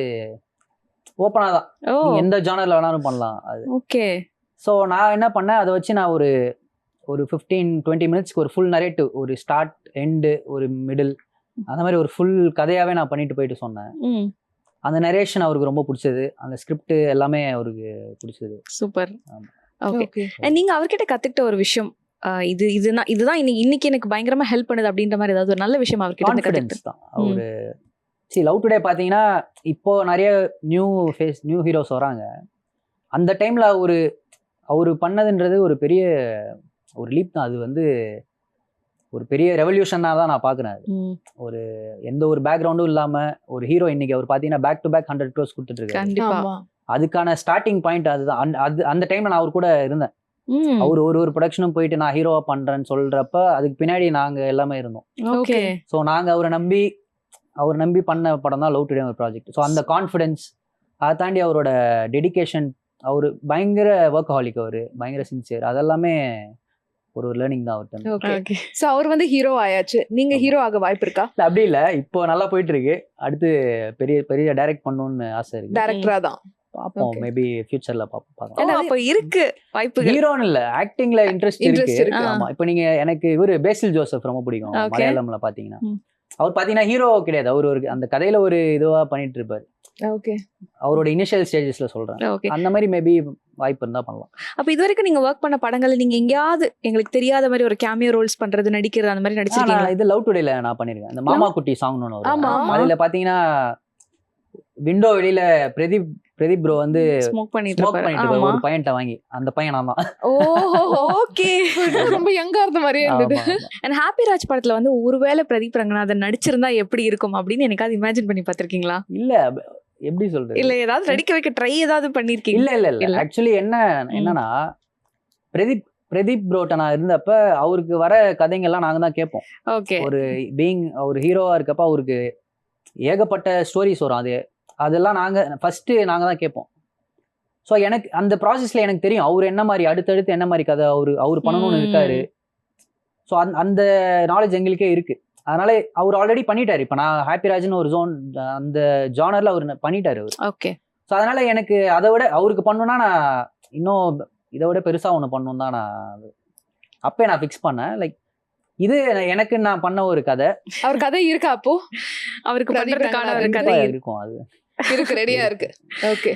ஓப்பனாக தான் நீங்க எந்த ஜானர்ல வேணாலும் பண்ணலாம் அது. ஓகே. ஸோ நான் என்ன பண்ணேன், அதை வச்சு நான் ஒரு 15-20 மினிட்ஸ்க்கு ஒரு ஃபுல் நரேட்டிவ், ஒரு ஸ்டார்ட் எண்டு ஒரு மிடில், அந்த மாதிரி ஒரு ஃபுல் கதையாவே நான் பண்ணிட்டு போயிட்டு சொன்னேன். அந்த நரேஷன் அவருக்கு ரொம்ப பிடிச்சது, அந்த ஸ்கிரிப்ட் எல்லாமே அவருக்கு பிடிச்சது. சூப்பர். ஓகே. நீங்க அவர்கிட்ட கத்துக்கிட்ட ஒரு விஷயம், இதுதான் இன்னைக்கு எனக்கு பயங்கரமா ஹெல்ப் பண்ணுது அப்படின்ற மாதிரி ஏதாவது ஒரு நல்ல விஷயம் அவர்கிட்ட கான்ஃபிடன்ஸ் தான். அவரு லவ் டுடே பார்த்தீங்கன்னா இப்போ நிறைய நியூ ஹீரோஸ் வராங்க. அந்த டைம்ல அவரு பண்ணதுன்றது ஒரு பெரிய ஒரு லீப் தான். அது வந்து ஒரு பெரிய ரெவல்யூஷனாக தான் நான் பார்க்குறேன். ஒரு எந்த ஒரு பேக்ரவுண்டும் இல்லாமல் ஒரு ஹீரோ இன்னைக்கு அவர் பார்த்தீங்கன்னா பேக் டு பேக் 100 crores கொடுத்துட்டு இருக்காரு. அதுக்கான ஸ்டார்டிங் பாயிண்ட் அதுதான். அந்த டைம்ல நான் அவர் கூட இருந்தேன். அவர் ஒரு ப்ரொடக்ஷனும் போயிட்டு நான் ஹீரோவா பண்றேன்னு சொல்றப்ப அதுக்கு பின்னாடி நாங்க எல்லாமே இருந்தோம். ஸோ நாங்க அவரை நம்பி பண்ண படம் தான் லவ் டுடே ஒரு ப்ராஜெக்ட். ஸோ அந்த கான்ஃபிடன்ஸ், அதை தாண்டி அவரோட டெடிகேஷன், அவர் பயங்கர ஒர்க்ஹாலிக், அவர் பயங்கர சின்சியர், அதெல்லாமே ஒரு லேர்னிங் தான் அவர்கிட்ட. ஓகே. ஸோ அவர் வந்து ஹீரோ ஆயாச்சு, நீங்க ஹீரோ ஆக வாய்ப்பு இருக்கா? இல்லை அப்படி இல்லை, இப்போ நல்லா போயிட்டு இருக்கு. அடுத்து பெரிய பெரிய டைரக்ட் பண்ணணும்னு ஆசை இருக்கு. டைரக்டரா தான் பாப்போம், Okay. மேபி ஃபியூச்சர்ல பாப்போம். அப்ப இருக்கு வாய்ப்புகள். ஹீரோன்னு இல்ல, ஆக்டிங்ல இன்ட்ரெஸ்ட் Interest இருக்கு. இருக்கு. ஆமா, இப்போ நீங்க எனக்கு இவரு பேசில் ஜோசப் ரொம்ப பிடிக்கும். Okay. மலையாளம்ல பாத்தீங்கன்னா ம். அவர் பாத்தீங்கன்னா ஹீரோ கிடையாது, அவர் ஒரு அந்த கதையில ஒரு இதுவா பண்ணிட்டு இருப்பாரு. ஓகே. அவரோட இனிஷியல் ஸ்டேஜஸ்ல சொல்றேன். ஓகே. அந்த மாதிரி மேபி வாய்ப்பு இருந்தா பண்ணலாம். அப்ப இது வரைக்கும் நீங்க ஒர்க் பண்ண படங்கள்ல நீங்க எங்கேயாவது எங்களுக்கு தெரியாத மாதிரி ஒரு கேமியோ ரோல்ஸ் பண்றது, நடிக்கிறது அந்த மாதிரி நடிச்சிருக்கீங்களா? நான் இது லவ் டுடேல நான் பண்ணிருக்கேன். அந்த மாமா குட்டி சாங்னு ஒன்று ஆமா. வரும். அதுல பாத்தீங்கன்னா விண்டோ வெளியில பிரதீப் ப்ரோ வந்து ஸ்மோக் பண்ணிட்டு ஸ்மோக் பண்ணிட்டு இருப்பாரு இருப்பாரு. ஒரு பையன்ட்ட வாங்கி. அந்த பையன் நான் தான். ஓஹோ. ஓகே. ரொம்ப யங்கா இருந்த மாதிரியே இருந்தது. அண்ட் ஹாப்பி ராஜ் படத்துல வந்து ஒருவேளை பிரதீப் ரங்கநாதன் நடிச்சிருந்தா எப்படி இருக்கும் அப்படின்னு எனக்காவது இமேஜின் பண்ணி பாத்திருக்கீங்களா? இல்ல எப்படி சொல்றது, இல்ல ஏதாவது நடிக்க வைக்க ட்ரை ஏதாவது பண்ணிருக்கீங்க? இல்ல ஆக்சுவலி என்னன்னா பிரதீப் ப்ரோட்ட நான் இருந்தப்ப அவருக்கு வர கதைங்கெல்லாம் நாங்க தான் கேட்போம். ஓகே. ஒரு ஹீரோவா இருக்கப்ப அவருக்கு ஏகப்பட்ட ஸ்டோரிஸ் வரும். அதெல்லாம் நாங்க தான் கேட்போம். ஸோ எனக்கு அந்த ப்ராசஸ்ல எனக்கு தெரியும் அவர் என்ன மாதிரி அடுத்தடுத்து என்ன மாதிரி கதை அவர் பண்ணணும்னு இருக்காரு. ஸோ அந்த நாலேஜ் எங்களுக்கே இருக்கு. அதனால அவர் ஆல்ரெடி பண்ணிட்டாரு. இப்போ நான் ஹாப்பி ராஜ்னு ஒரு அந்த ஜானர்ல அவர் பண்ணிட்டாரு அவர். ஓகே. ஸோ அதனால எனக்கு அதை விட அவருக்கு பண்ணணும்னா நான் இன்னும் இதை விட பெருசா ஒன்று பண்ணணும் தான் நான் அப்பே நான் ஃபிக்ஸ் பண்ணேன். லைக் இது எனக்கு நான் பண்ண ஒரு கதை. அவர் கதை இருக்கா அப்போ? அவருக்கு பிரதீப் பண்றதுக்கான ஒரு ரங்கநாதன் கதை இருக்கும். அது இருக்கு, ரெடியா இருக்கு. ஓகே.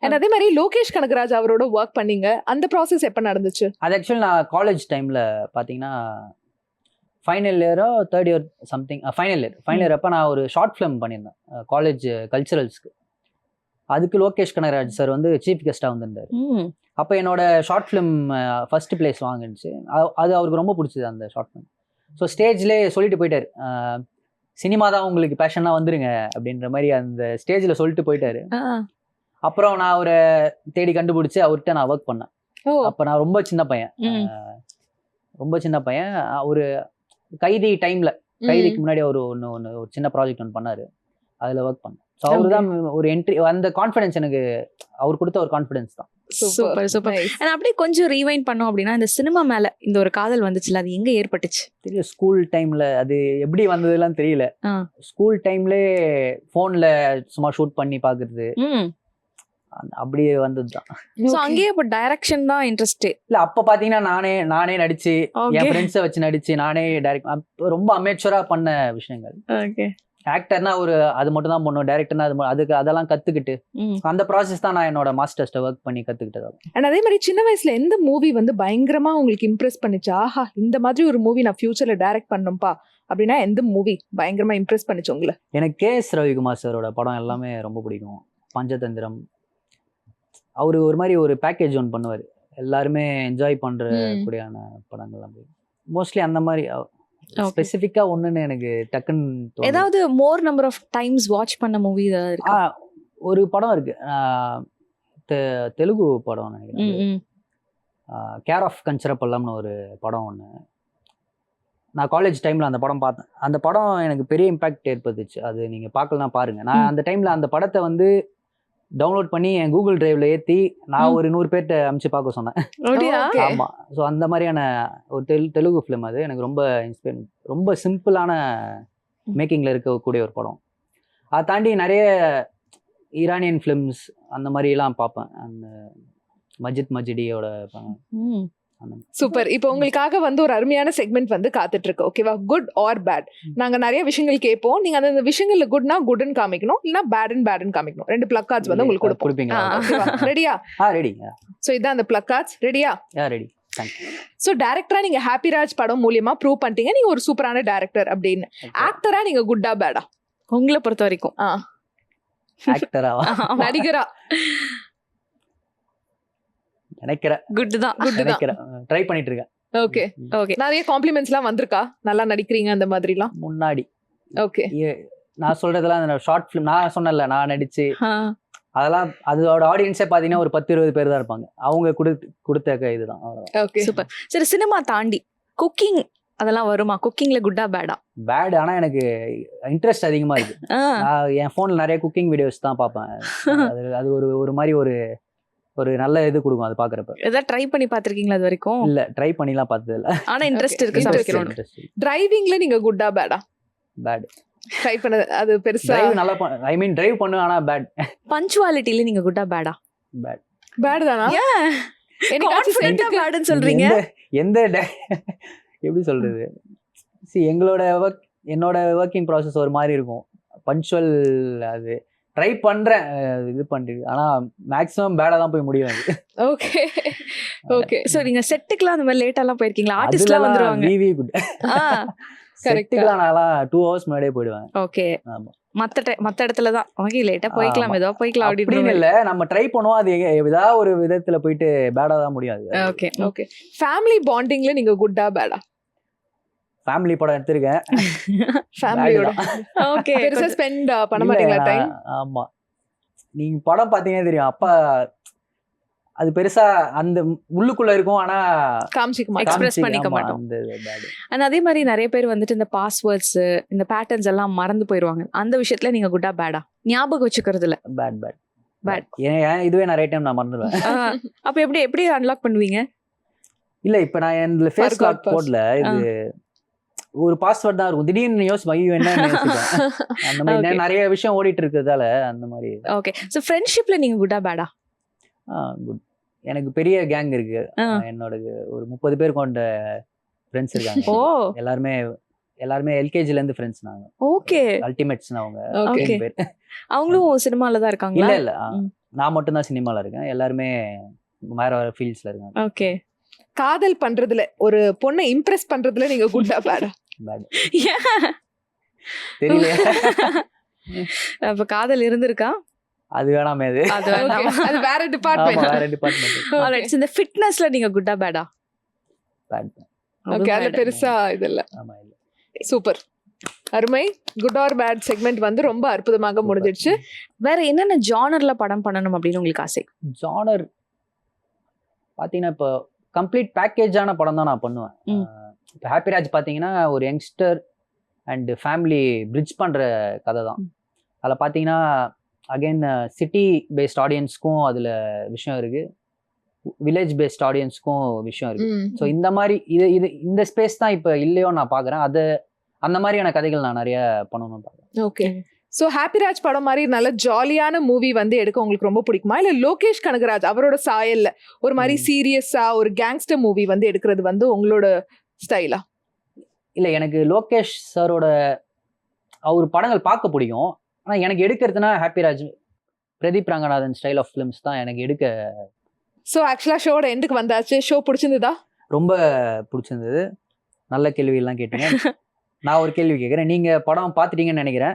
அண்ட் அதே மாதிரி லோகேஷ் கனகராஜ் அவரோட ஒர்க் பண்ணீங்க, அந்த ப்ராசஸ் எப்ப நடந்துச்சு? அது ஆக்சுவலி நான் காலேஜ் டைம்ல பாத்தீங்கன்னா ஃபைனல் இயரோ third year something, final year அப்போ நான் ஒரு ஷார்ட் ஃபிலிம் பண்ணியிருந்தேன் காலேஜ் கல்ச்சுரல்ஸ்க்கு. அதுக்கு லோகேஷ் கனகராஜ் சார் வந்து சீஃப் கெஸ்டாக வந்திருந்தார். அப்போ என்னோட ஷார்ட் ஃபிலிம் ஃபர்ஸ்ட் பிளேஸ் வாங்கிடுச்சு. அது அவருக்கு ரொம்ப பிடிச்சது அந்த ஷார்ட் ஃபிலிம். ஸோ ஸ்டேஜ்லேயே சொல்லிட்டு போயிட்டாரு, சினிமா தான் உங்களுக்கு பேஷனாக வந்துருங்க அப்படின்ற மாதிரி அந்த ஸ்டேஜில் சொல்லிட்டு போயிட்டாரு. அப்புறம் நான் அவரை தேடி கண்டுபிடிச்சி அவர்கிட்ட நான் ஒர்க் பண்ணேன். அப்போ நான் ரொம்ப சின்ன பையன். ஒரு கைதி டைம்ல, கைதிக்கு முன்னாடி அவர் ஒரு சின்ன ப்ராஜெக்ட் ஒன்று பண்ணாரு, அதில் ஒர்க் பண்ணேன். ஸோ அவரு தான் ஒரு என்ட்ரி, அந்த கான்ஃபிடன்ஸ் எனக்கு அவர் கொடுத்த ஒரு கான்ஃபிடன்ஸ் தான். Super super. அண்ட் அப்படியே கொஞ்சம் ரீவைண்ட் பண்ணோம் அப்படின்னா இந்த சினிமா மேல இந்த ஒரு காதல் வந்துச்சுல, அது எங்க ஏற்பட்டுச்சு? தெரியல, ஸ்கூல் டைம்ல. அது எப்படி வந்ததுலாம் தெரியல. ஸ்கூல் டைம்ல போன்ல சும்மா ஷூட் பண்ணி பாக்குறது, அப்படியே வந்ததுதான். சோ அங்கேயே இப்ப டைரக்ஷன் தான் இன்ட்ரெஸ்ட் இல்ல. அப்ப பாத்தீங்கன்னா நானே நடிச்சு, என் ஃப்ரெண்ட்ஸை வச்சு நடிச்சு, நானே டைரக்ட் ரொம்ப அமேச்சரா பண்ண விஷயங்கள். ஓகே. ஆக்டர்னா அது மட்டும் தான் பண்ணும், டைரக்டர்னா அதெல்லாம் கத்துக்கிட்டு அந்த ப்ராசஸ் தான் நான் என்னோட மாஸ்டர்ஸ்ட ஒர்க் பண்ணி கத்துக்கிட்டது. அண்ட் அதே மாதிரி சின்ன வயசுல எந்த மூவி வந்து பயங்கரமா உங்களுக்கு இம்ப்ரெஸ் பண்ணிச்சு? ஆஹா, இந்த மாதிரி ஒரு மூவி நான் ஃபியூச்சர்ல டைரக்ட் பண்ணணும்பா அப்படின்னா எந்த மூவி பயங்கரமா இம்ப்ரெஸ் பண்ணிச்சு உங்களை? எனக்கு KS ரவிக்குமார் சாரோட படம் எல்லாமே ரொம்ப பிடிக்கும். பஞ்சதந்திரம், அவரு ஒரு மாதிரி ஒரு பேக்கேஜ் ஒன்று பண்ணுவார், எல்லாருமே என்ஜாய் பண்ற கூடியான படங்கள்லாம் மோஸ்ட்லி அந்த மாதிரி. ஸ்பெசிஃபிக்கா ஒண்ணுன்னு எனக்கு டக்குன்னு ஏதாவது more number of times watch பண்ண மூவி ஏதாவது இருக்கா? ஒரு படம் இருக்கு, தெலுங்கு படம் நினைக்கிறேன், கேர் ஆஃப் கஞ்சரப்பள்ளம்னு ஒரு படம் ஒன்று. நான் காலேஜ் டைம்ல அந்த படம் பார்த்தேன். அந்த படம் எனக்கு பெரிய இம்பாக்ட் ஏற்படுத்துச்சு. அது நீங்க பார்க்கலாம், பாருங்க. நான் அந்த டைம்ல அந்த படத்தை வந்து டவுன்லோட் பண்ணி என் கூகுள் டிரைவ்ல ஏற்றி நான் ஒரு 100 பேர்கிட்ட அனுப்பிச்சு பார்க்க சொன்னேன். ஆமா. ஸோ அந்த மாதிரியான ஒரு தெலுங்கு ஃபிலிம். அது எனக்கு ரொம்ப இன்ஸ்பைர், ரொம்ப சிம்பிளான மேக்கிங்ல இருக்கக்கூடிய ஒரு படம். அதை தாண்டி நிறைய ஈரானியன் ஃபிலிம்ஸ் அந்த மாதிரிலாம் பார்ப்பேன். அந்த மஜித் மஜிடியோட சூப்பர். இப்போ உங்களுக்காக வந்து ஒரு அருமையான செக்மெண்ட் வந்து காத்துட்டு இருக்கு, ஓகேவா? Good or bad. நாங்க நிறைய விஷயங்கள் கேட்போம், நீங்க அந்த விஷயங்கள்ல குட்னா குட்னு காமிக்கணும், இல்லனா பேட்னு காமிக்கணும். 2 பிளக் கார்ட்ஸ் வந்து உங்களுக்கு கொடுப்போம். ரெடியா? ரெடி. சோ இதான் அந்த பிளக் கார்ட்ஸ். ரெடியா? ரெடி. தேங்க்யூ. சோ டைரக்டரா நீங்க ஹாப்பி ராஜ் படம் மூலமா ப்ரூவ் பண்ணிட்டீங்க நீங்க ஒரு சூப்பரான டைரக்டர் அப்படின்னு. ஆக்டரா நீங்க குட்டா பேடா உங்களை பொறுத்த வரைக்கும்? ஆக்டராவா நடிகரா? நினைக்கிறேன் குட் தான். ட்ரை பண்ணிட்டு இருக்கேன். Okay okay. நிறைய காம்ப்ளிமெண்ட்ஸ்லாம் வந்திருக்கா, நல்லா நடிக்கிறீங்க அந்த மாதிரிலாம் முன்னாடி? ஓகே. நான் சொல்றதெல்லாம் அந்த ஷார்ட் ஃபிலிம் நான் சொன்னல, நான் நடிச்சு அதெல்லாம் அதோட ஆடியன்ஸே பாத்தீங்கன்னா ஒரு 10-20 பேர் தான் இருப்பாங்க. அவங்க கொடுத்த இதுதான். Okay super. சரி, சினிமா தாண்டி குக்கிங் அதெல்லாம் வருமா? குக்கிங்ல குட்டா பேடா? பேட். ஆனா எனக்கு இன்ட்ரெஸ்ட் அதிகமா இருக்கு. நான் என் போன்ல நிறைய குக்கிங் வீடியோஸ் தான் பார்ப்பேன். அது ஒரு மாதிரி ஒரு நல்ல இது கொடுக்கும் அது பாக்குறப்ப. ஏதாவது ட்ரை பண்ணி பாத்திருக்கீங்களா அது வரைக்கும்? இல்ல, ட்ரை பண்ணிலாம் பார்த்தது இல்ல. ஆனா இன்ட்ரெஸ்ட் இருக்கு சமைக்கிறோம். டிரைவிங்ல நீங்க குட்டா பேடா? பேட். ட்ரை பண்ணது அது பெருசா டிரைவ் நல்லா ஐ மீன் டிரைவ் பண்ணு, ஆனா பேட். பஞ்சுவாலிட்டில நீங்க குட்டா பேடா? பேட். பேட் தானா? என்னைக்காச்சும் கான்ஃபிடென்ட்டா செட்டுக்கு பேடுன்னு சொல்றீங்க. எந்த எப்படி சொல்றது, எங்களோட என்னோட ஒர்க்கிங் ப்ராசஸ் ஒரு மாதிரி இருக்கும். பஞ்சுவல் அது ட்ரை பண்றேன், இது பண்ணிட்டு, ஆனா மேக்ஸிமம் பேடா தான் போய் முடியும் அது. Okay okay. சோ நீங்க செட்டுக்குலாம் அந்த மாதிரி லேட்டாலாம் போயிருக்கீங்களா? ஆர்டிஸ்ட்லாம் வந்துருவாங்க. விவி குட். செட்டுக்குலாம் நான்லாம் 2 hours முன்னாடியே போயிடுவேன். ஓகே. ஆமா. மத்த இடத்துல தான் ஓகே லேட்டா போய்க்கலாம், ஆமா. ஏதோ போய்க்கலாம் அப்படின்னு அப்படின்னு. இல்ல, நம்ம ட்ரை பண்ணுவோம், அது ஏதாவது ஒரு விதத்துல போயிட்டு பேடா தான் முடியாது. ஓகே. ஓகே. ஃபேமிலி பாண்டிங்ல நீங்க குட்டா பேடா? ஃபேமிலி படம் எடுத்திருக்கேன். ஃபேமிலியோட ஓகே. பெருசா ஸ்பெண்ட் பண்ண இல்ல, மாட்டீங்களா டைம்? ஆமா, நீங்க படம் பாத்தீங்கன்னா தெரியும். அப்பா அது பெருசா அந்த உள்ளுக்குள்ள இருக்கும், ஆனா காமிச்சிக்க மாட்டேன். Express காமிச்சு- பண்ணிக்க ஆமா, மாட்டோம். அந்த bad. அண்ட் அதே மாதிரி நிறைய பேர் வந்துட்டு இந்த பாஸ்வேர்ட்ஸ் இந்த பேட்டர்ன்ஸ் எல்லாம் மறந்து போயிருவாங்க. அந்த விஷயத்துல நீங்க குட்டா பேடா? ஞாபகம் வச்சுக்கிறது இல்ல. Bad, bad. Bad. ஏன் இதுவே நிறைய டைம் நான் மறந்துடுவேன். அப்ப எப்படி எப்படி அன்லாக் பண்ணுவீங்க? இல்ல, இப்ப நான் இந்த ஃபேஸ் Forgot லாக் போடல, இது ஒரு பாஸ்வேர்ட் தான் இருக்கும். திடீர்னு யோசிப்பேன், ஐயோ என்ன யோசிப்பேன். அந்த மாதிரி Okay. நிறைய விஷயம் ஓடிட்டு இருக்கிறதால அந்த மாதிரி. ஓகே. சோ ஃப்ரெண்ட்ஷிப்ல நீங்க குட்டா பேடா? குட். எனக்கு பெரிய கேங் இருக்கு. என்னோட ஒரு 30 பேர் கொண்ட ஃப்ரெண்ட்ஸ் இருக்காங்க. ஓ எல்லாருமே எல்கேஜில இருந்து ஃப்ரெண்ட்ஸ் நாங்க. ஓகே. அல்டிமேட்ஸ் அவங்க Okay. 10 பேர். அவங்களும் சினிமால தான் இருக்காங்களா? இல்ல ம். நான் மட்டும் தான் சினிமால இருக்கேன். எல்லாருமே வேற வேற ஃபீல்ட்ஸ்ல இருக்காங்க. ஓகே. காதல் பண்றதுல ஒரு பொண்ணை இம்ப்ரெஸ் பண்றதுல நீங்க குட்டா பேடா? Bad. தெரியல, அப்ப காதல் இருந்திருக்கா? அது வேணாமே அது. அது Okay. வேண்டாம். அது வேற ஆமா, டிபார்ட்மெண்ட். வேற டிபார்ட்மெண்ட். Alright, so இந்த ஃபிட்னஸ்ல நீங்க குட்டா பேடா? Bad. ஓகே. அது பெருசா இது இல்ல. ஆமா, இல்ல. சூப்பர், அருமை. குட் ஆர் பேட் செக்மெண்ட் வந்து ரொம்ப அற்புதமாக முடிஞ்சிடுச்சு. வேற என்னென்ன ஜானர்ல படம் பண்ணணும் அப்படின்னு உங்களுக்கு ஆசை? ஜானர் பாத்தீங்கன்னா இப்போ கம்ப்ளீட் பேக்கேஜான படம் தான் நான் பண்ணுவேன். ம். இப்போ ஹாப்பிராஜ் பாத்தீங்கன்னா ஒரு யங்ஸ்டர் அண்ட் ஃபேமிலி பிரிட்ஜ் பண்ற கதை தான். அதில் பார்த்தீங்கன்னா அகைன் சிட்டி பேஸ்ட் ஆடியன்ஸ்க்கும் அதில் விஷயம் இருக்கு, வில்லேஜ் பேஸ்ட் ஆடியன்ஸ்க்கும் விஷயம் இருக்கு. ஸோ இந்த மாதிரி இந்த ஸ்பேஸ் தான் இப்போ இல்லையோ நான் பார்க்குறேன். அந்த மாதிரியான கதைகள் நான் நிறைய பண்ணணும்னு பார்க்குறேன். ஓகே. ஸோ ஹாப்பிராஜ் படம் மாதிரி நல்ல ஜாலியான மூவி வந்து எடுக்க உங்களுக்கு ரொம்ப பிடிக்குமா, இல்லை லோகேஷ் கனகராஜ் அவரோட சாயல்ல ஒரு மாதிரி சீரியஸா ஒரு கேங்ஸ்டர் மூவி வந்து எடுக்கிறது வந்து உங்களோட ஸ்டைலா? இல்லை, எனக்கு லோகேஷ் சாரோட அவர் படங்கள் பார்க்க பிடிக்கும். ஆனால் எனக்கு எடுக்கிறதுனா Happyraj, Pradeep Ranganathan style of films தான் எனக்கு எடுக்க. ஸோ ஆக்சுவலாக ஷோட எண்டுக்கு வந்தாச்சு. ஷோ பிடிச்சிருந்ததா? ரொம்ப பிடிச்சிருந்தது. நல்ல கேள்வியெல்லாம் கேட்டீங்க. நான் ஒரு கேள்வி கேட்குறேன், நீங்க படம் பார்த்துட்டீங்கன்னு நினைக்கிறேன்.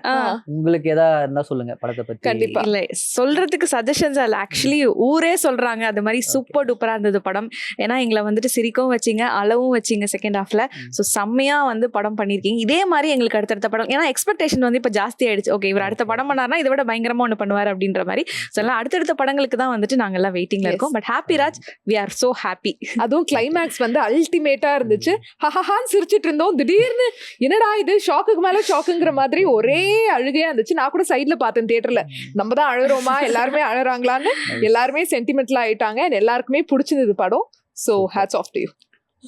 உங்களுக்கு ஏதாவது இருந்தா சொல்லுங்க படத்தை பத்தி. கண்டிப்பா. இல்ல சொல்றதுக்கு சஜஷன்ஸ் இல்ல, ஆக்சுவலி ஊரே சொல்றாங்க அது மாதிரி சூப்பர் டூப்பரா இருந்தது படம். ஏன்னா எங்களை வந்துட்டு சிரிக்கவும் வச்சிங்க, அளவும் வச்சிங்க செகண்ட் ஹாஃப்ல. ஸோ செம்மையா வந்து படம் பண்ணிருக்கீங்க. இதே மாதிரி எங்களுக்கு அடுத்தடுத்த படம், ஏன்னா எக்ஸ்பெக்டேஷன் வந்து இப்ப ஜாஸ்தி ஆயிடுச்சு. ஓகே, இவர் அடுத்த படம் பண்ணாருன்னா இதை விட பயங்கரமா ஒண்ணு பண்ணுவார் அப்படின்ற மாதிரி. ஸோ எல்லாம் அடுத்தடுத்த படங்களுக்கு தான் வந்துட்டு நாங்க எல்லாம் வெயிட்டிங்ல இருக்கோம். But Happyraj we are so happy. அதுவும் கிளைமேக்ஸ் வந்து அல்டிமேட்டா இருந்துச்சு. ஹஹஹான்னு சிரிச்சிட்டு இருந்தோம், திடீர்னு என்னடா இது ஷாக்குக்கு மேல ஷாக்குங்கிற மாதிரி ஒரே அழுகையா இருந்துச்சு. நான் கூட சைட்ல பார்த்தேன் தியேட்டர்ல, நம்ம தான் அழுறோமா எல்லாருமே அழறாங்களான்னு. எல்லாருமே சென்டிமெண்ட்ல ஆயிட்டாங்க. எல்லாருக்குமே பிடிச்சிருந்தது படம். So hats off to you.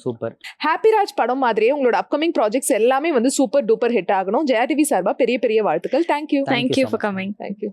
Super. Happyraj படம் மாதிரியே உங்களோட அப்கமிங் ப்ராஜெக்ட்ஸ் எல்லாமே வந்து சூப்பர் டூப்பர் ஹிட் ஆகணும். ஜெயா டிவி சார்பா பெரிய பெரிய வாழ்த்துக்கள். Thank you. Thank you thank you so for much. Coming. Thank you.